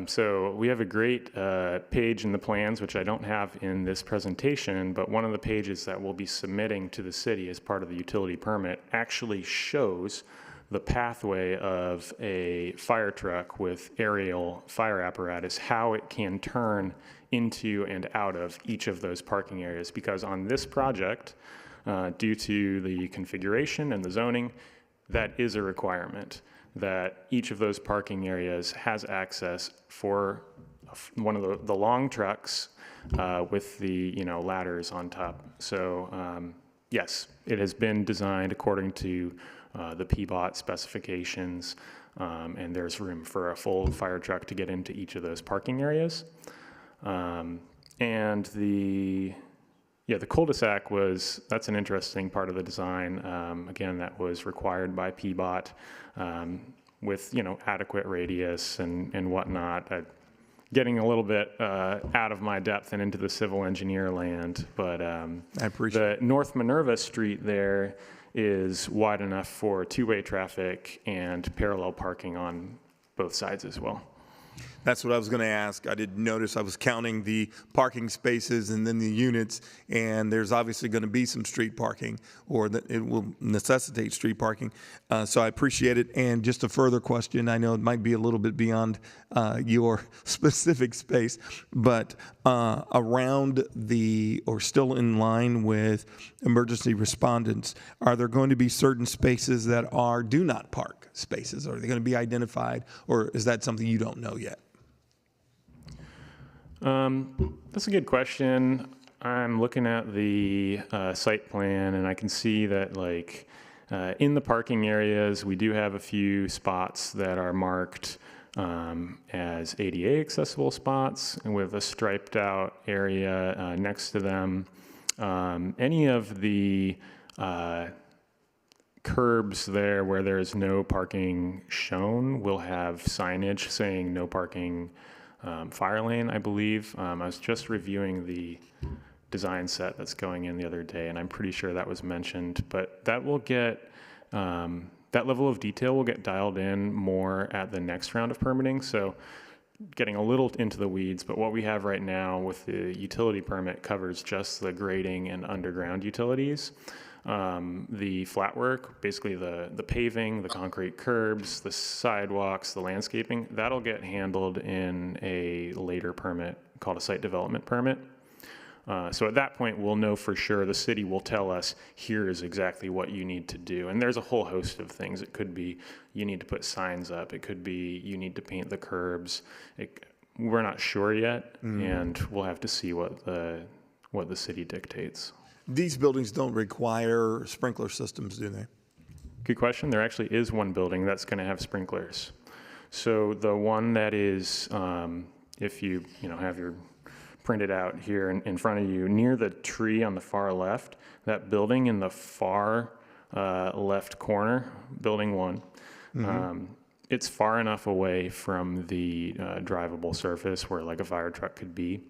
So we have a great page in the plans, which I don't have in this presentation, but one of the pages that we'll be submitting to the city as part of the utility permit actually shows the pathway of a fire truck with aerial fire apparatus, how it can turn into and out of each of those parking areas. Because on this project, due to the configuration and the zoning, that is a requirement that each of those parking areas has access for one of the long trucks with the ladders on top. So yes, it has been designed according to the PBOT specifications, and there's room for a full fire truck to get into each of those parking areas. And the cul-de-sac that's an interesting part of the design. Again, that was required by PBOT with, adequate radius and whatnot. Getting a little bit out of my depth and into the civil engineer land, but I appreciate the North Minerva Street there is wide enough for two-way traffic and parallel parking on both sides as well. That's what I was going to ask. I did notice I was counting the parking spaces and then the units, and there's obviously going to be some street parking, or that it will necessitate street parking. So I appreciate it. And just a further question, I know it might be a little bit beyond your specific space, but around or still in line with emergency respondents, are there going to be certain spaces that are do not park spaces? Are they going to be identified, or is that something you don't know yet? That's a good question. I'm looking at the site plan, and I can see that in the parking areas, we do have a few spots that are marked as ADA accessible spots and with a striped out area next to them. Any of the curbs there where there's no parking shown will have signage saying no parking fire lane, I believe. I was just reviewing the design set that's going in the other day, and I'm pretty sure that was mentioned, but that will get, that level of detail will get dialed in more at the next round of permitting. So getting a little into the weeds, but what we have right now with the utility permit covers just the grading and underground utilities. The flat work, basically the paving, the concrete curbs, the sidewalks, the landscaping, that'll get handled in a later permit called a site development permit. So at that point, we'll know for sure. The city will tell us, here is exactly what you need to do. And there's a whole host of things. It could be you need to put signs up. It could be you need to paint the curbs. We're not sure yet, and we'll have to see what the city dictates. These buildings don't require sprinkler systems, do they? Good question. There actually is one building that's going to have sprinklers. So the one that is, if you have your printed out here in front of you, near the tree on the far left, that building in the far left corner, building 1, it's far enough away from the drivable surface where like a fire truck could be.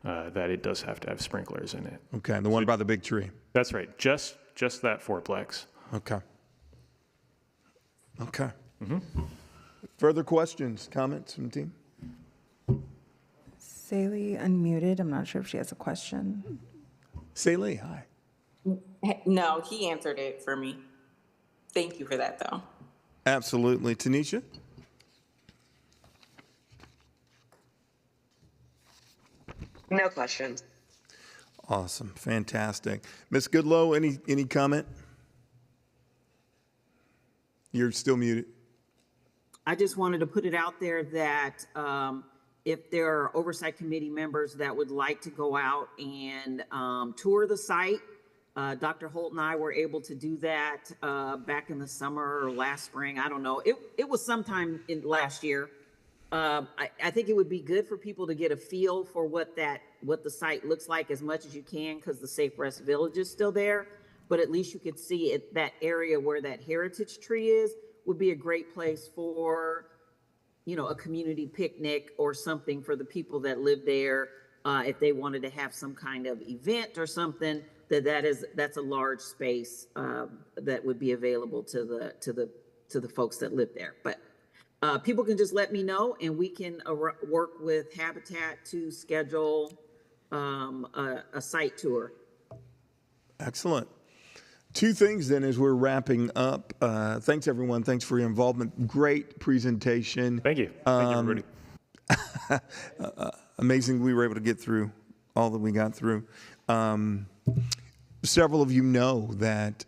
That it does have to have sprinklers in it. Okay, the one by the big tree. That's right, just that fourplex. Okay. Further questions, comments from the team? Saley unmuted. I'm not sure if she has a question. Saley, hi. No, he answered it for me. Thank you for that, though. Absolutely. Tanisha? No questions. Awesome. Fantastic. Ms. Goodlow, any comment? You're still muted. I just wanted to put it out there that if there are oversight committee members that would like to go out and tour the site, Dr. Holt and I were able to do that back in the summer or last spring. I don't know. It was sometime in last year. I think it would be good for people to get a feel for what the site looks like as much as you can, because the Safe Rest Village is still there. But at least you could see it, that area where that heritage tree is would be a great place for you know, a community picnic or something for the people that live there. If they wanted to have some kind of event or something, that's a large space that would be available to the folks that live there. But people can just let me know, and we can work with Habitat to schedule a site tour. Excellent. Two things then as we're wrapping up. Thanks, everyone. Thanks for your involvement. Great presentation. Thank you. Thank you, everybody. Amazing we were able to get through all that we got through. Several of you know that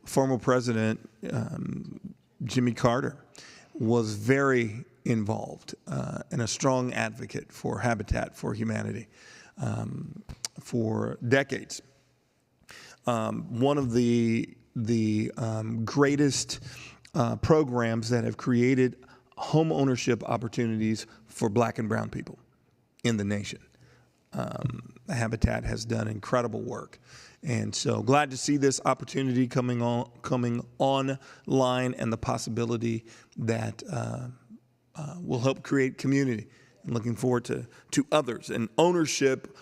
former President Jimmy Carter was very involved and a strong advocate for Habitat for Humanity for decades. One of the greatest programs that have created home ownership opportunities for Black and brown people in the nation. Habitat has done incredible work. And so glad to see this opportunity coming online and the possibility that will help create community. I'm looking forward to others. And ownership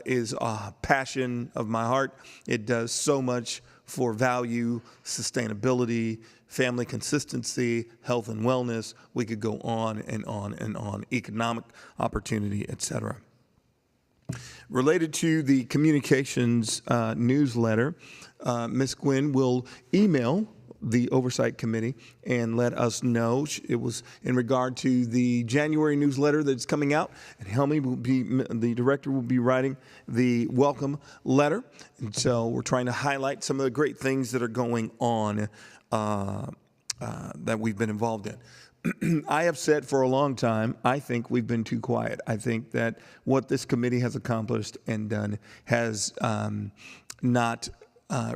is a passion of my heart. It does so much for value, sustainability, family consistency, health and wellness. We could go on and on and on, economic opportunity, et cetera. Related to the communications newsletter, Ms. Gwynn will email the Oversight Committee and let us know. It was in regard to the January newsletter that's coming out, and Helmy will be, the director will be writing the welcome letter. And so we're trying to highlight some of the great things that are going on that we've been involved in. I have said for a long time, I think we've been too quiet. I think that what this committee has accomplished and done has not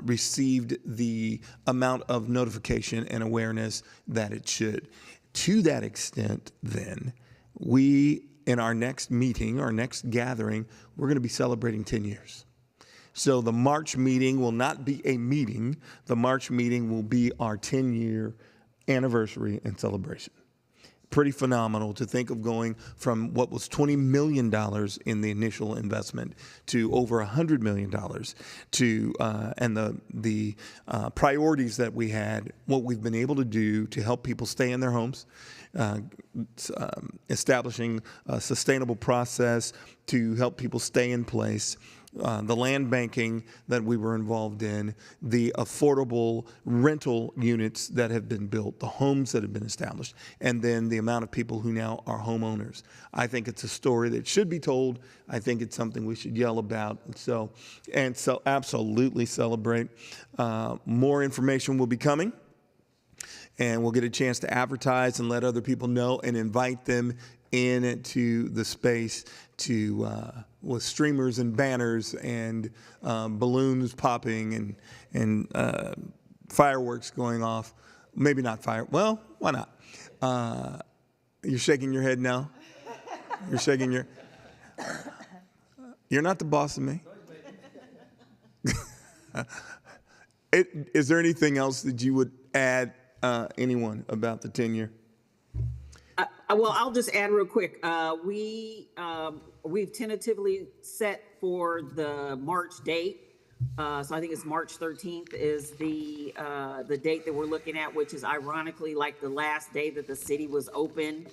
received the amount of notification and awareness that it should. To that extent, then, we, in our next meeting, our next gathering, we're going to be celebrating 10 years. So the March meeting will not be a meeting. The March meeting will be our 10-year anniversary and celebration. Pretty phenomenal to think of going from what was $20 million in the initial investment to over $100 million to, and the priorities that we had, what we've been able to do to help people stay in their homes, establishing a sustainable process to help people stay in place. The land banking that we were involved in, the affordable rental units that have been built, the homes that have been established, and then the amount of people who now are homeowners. I think it's a story that should be told. I think it's something we should yell about. So absolutely celebrate. More information will be coming, and we'll get a chance to advertise and let other people know and invite them into the space to with streamers and banners and balloons popping and fireworks going off. Maybe not fire. Well, why not? You're shaking your head now. You're shaking your. You're not the boss of me. Is there anything else that you would add, anyone, about the 10-year? Well, I'll just add real quick. We've tentatively set for the March date. So I think it's March 13th is the date that we're looking at, which is ironically like the last day that the city was open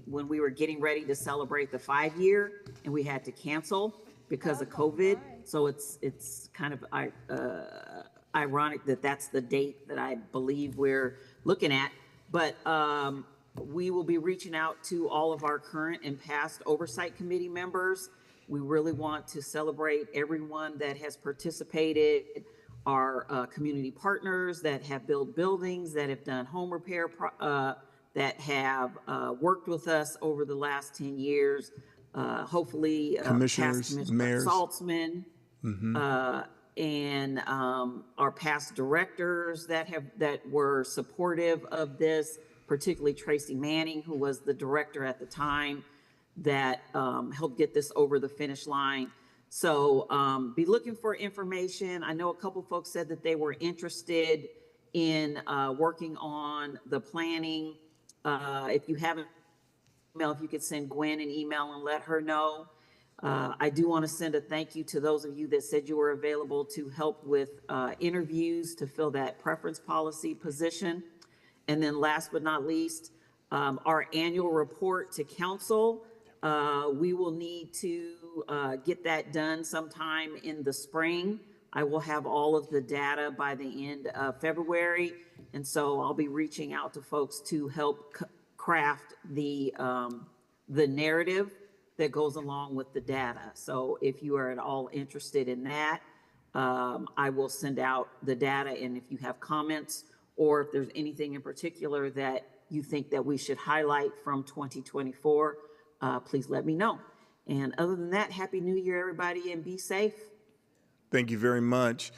when we were getting ready to celebrate the 5-year, and we had to cancel because of COVID. So it's kind of ironic that that's the date that I believe we're looking at. But we will be reaching out to all of our current and past Oversight Committee members. We really want to celebrate everyone that has participated, our community partners that have built buildings, that have done home repair, that have worked with us over the last 10 years. Hopefully, commissioners, mayors, Saltzman, and our past directors that were supportive of this, particularly Tracy Manning, who was the director at the time, that helped get this over the finish line. So be looking for information. I know a couple folks said that they were interested in working on the planning. If you haven't email, if you could send Gwen an email and let her know. I do want to send a thank you to those of you that said you were available to help with interviews to fill that preference policy position. And then last but not least, our annual report to council. We will need to get that done sometime in the spring. I will have all of the data by the end of February. And so I'll be reaching out to folks to help craft the narrative that goes along with the data. So if you are at all interested in that, I will send out the data. And if you have comments or if there's anything in particular that you think that we should highlight from 2024, please let me know. And other than that, Happy New Year, everybody, and be safe. Thank you very much.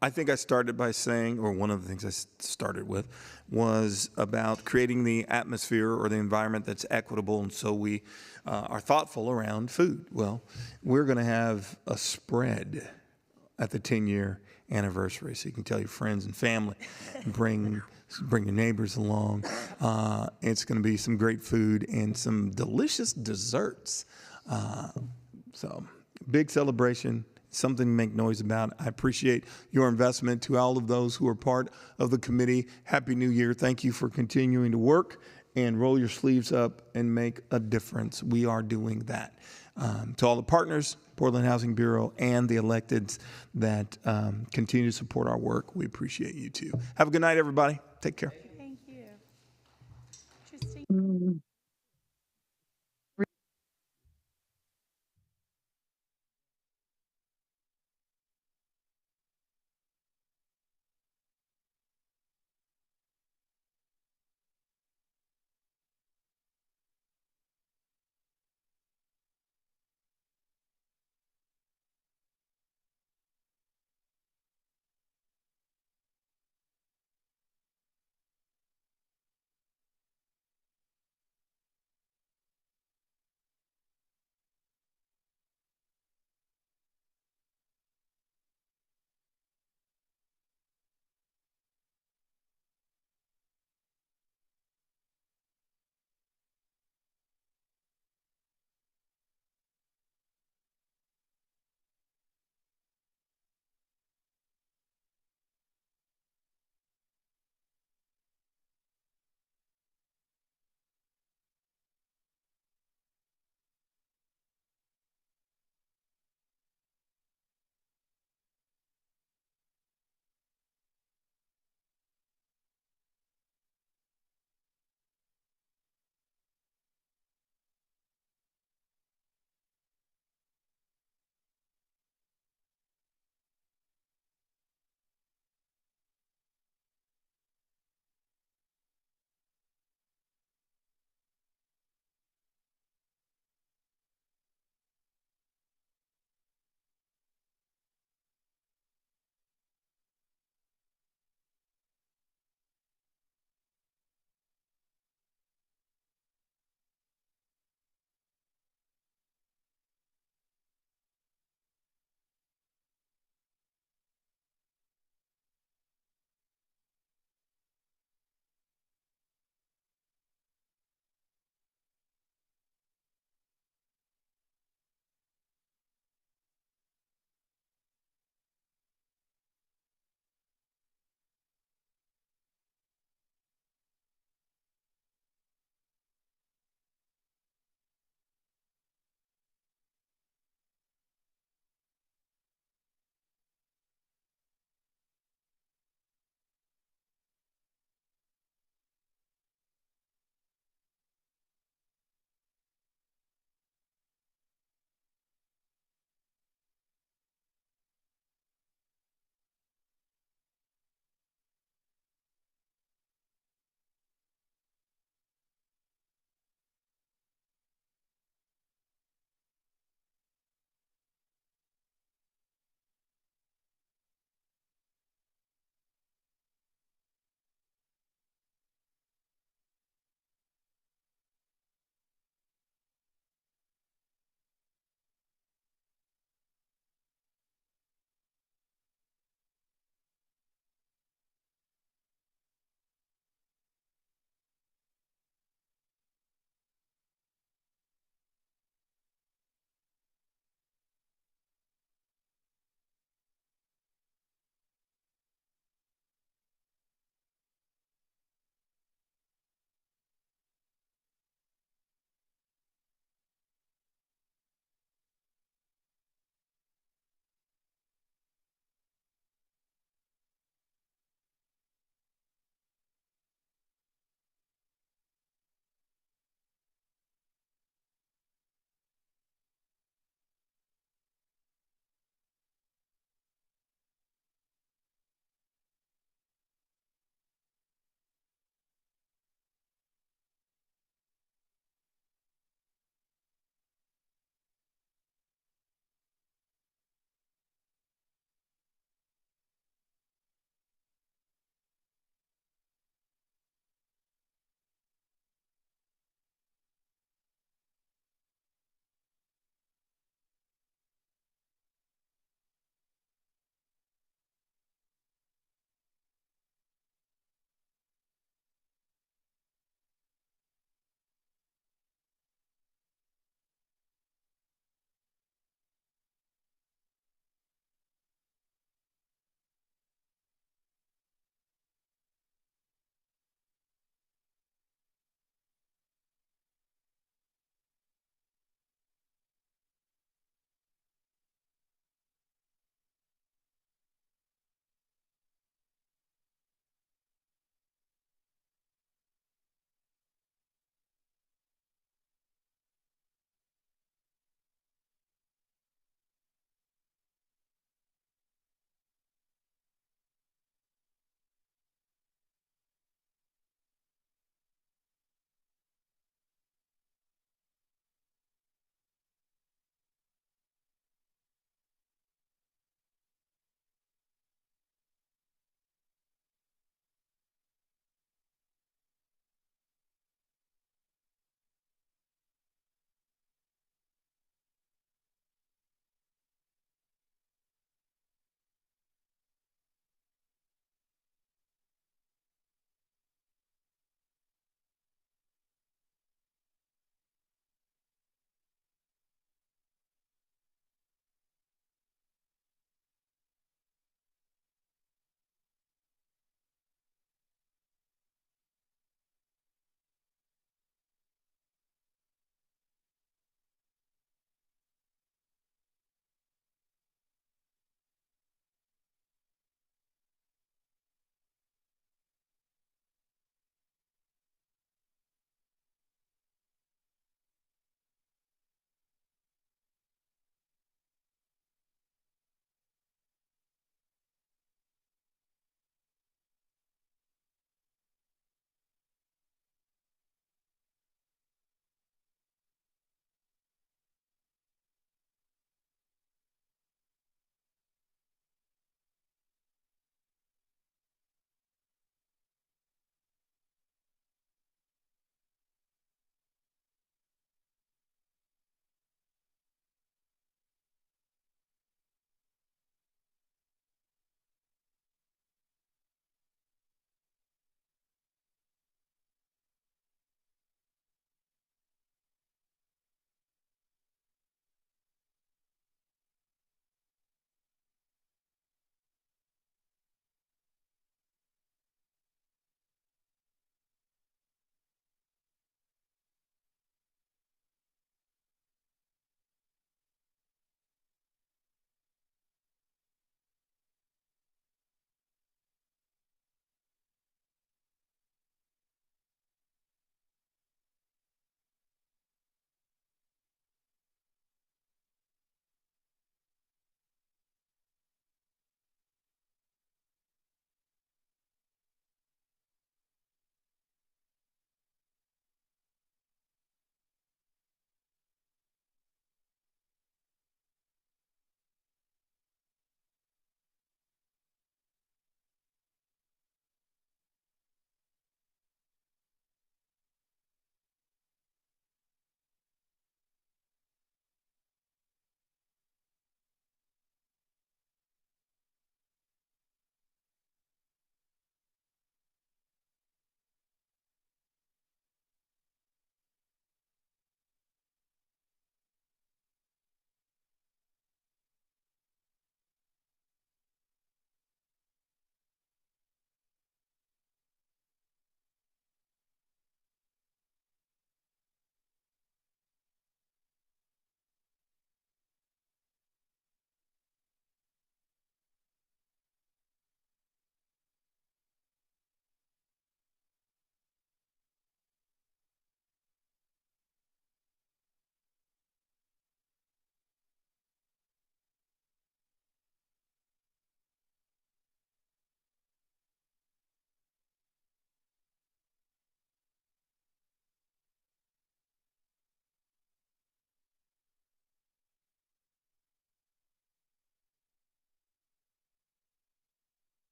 I think I started by saying, or one of the things I started with was about creating the atmosphere or the environment that's equitable, and so we are thoughtful around food. Well, we're going to have a spread at the 10-year anniversary, so you can tell your friends and family, bring your neighbors along. It's going to be some great food and some delicious desserts. So big celebration. Something to make noise about. I appreciate your investment. To all of those who are part of the committee, Happy New Year. Thank you for continuing to work and roll your sleeves up and make a difference. We are doing that. To all the partners, Portland Housing Bureau, and the electeds that continue to support our work, we appreciate you too. Have a good night, everybody. Take care.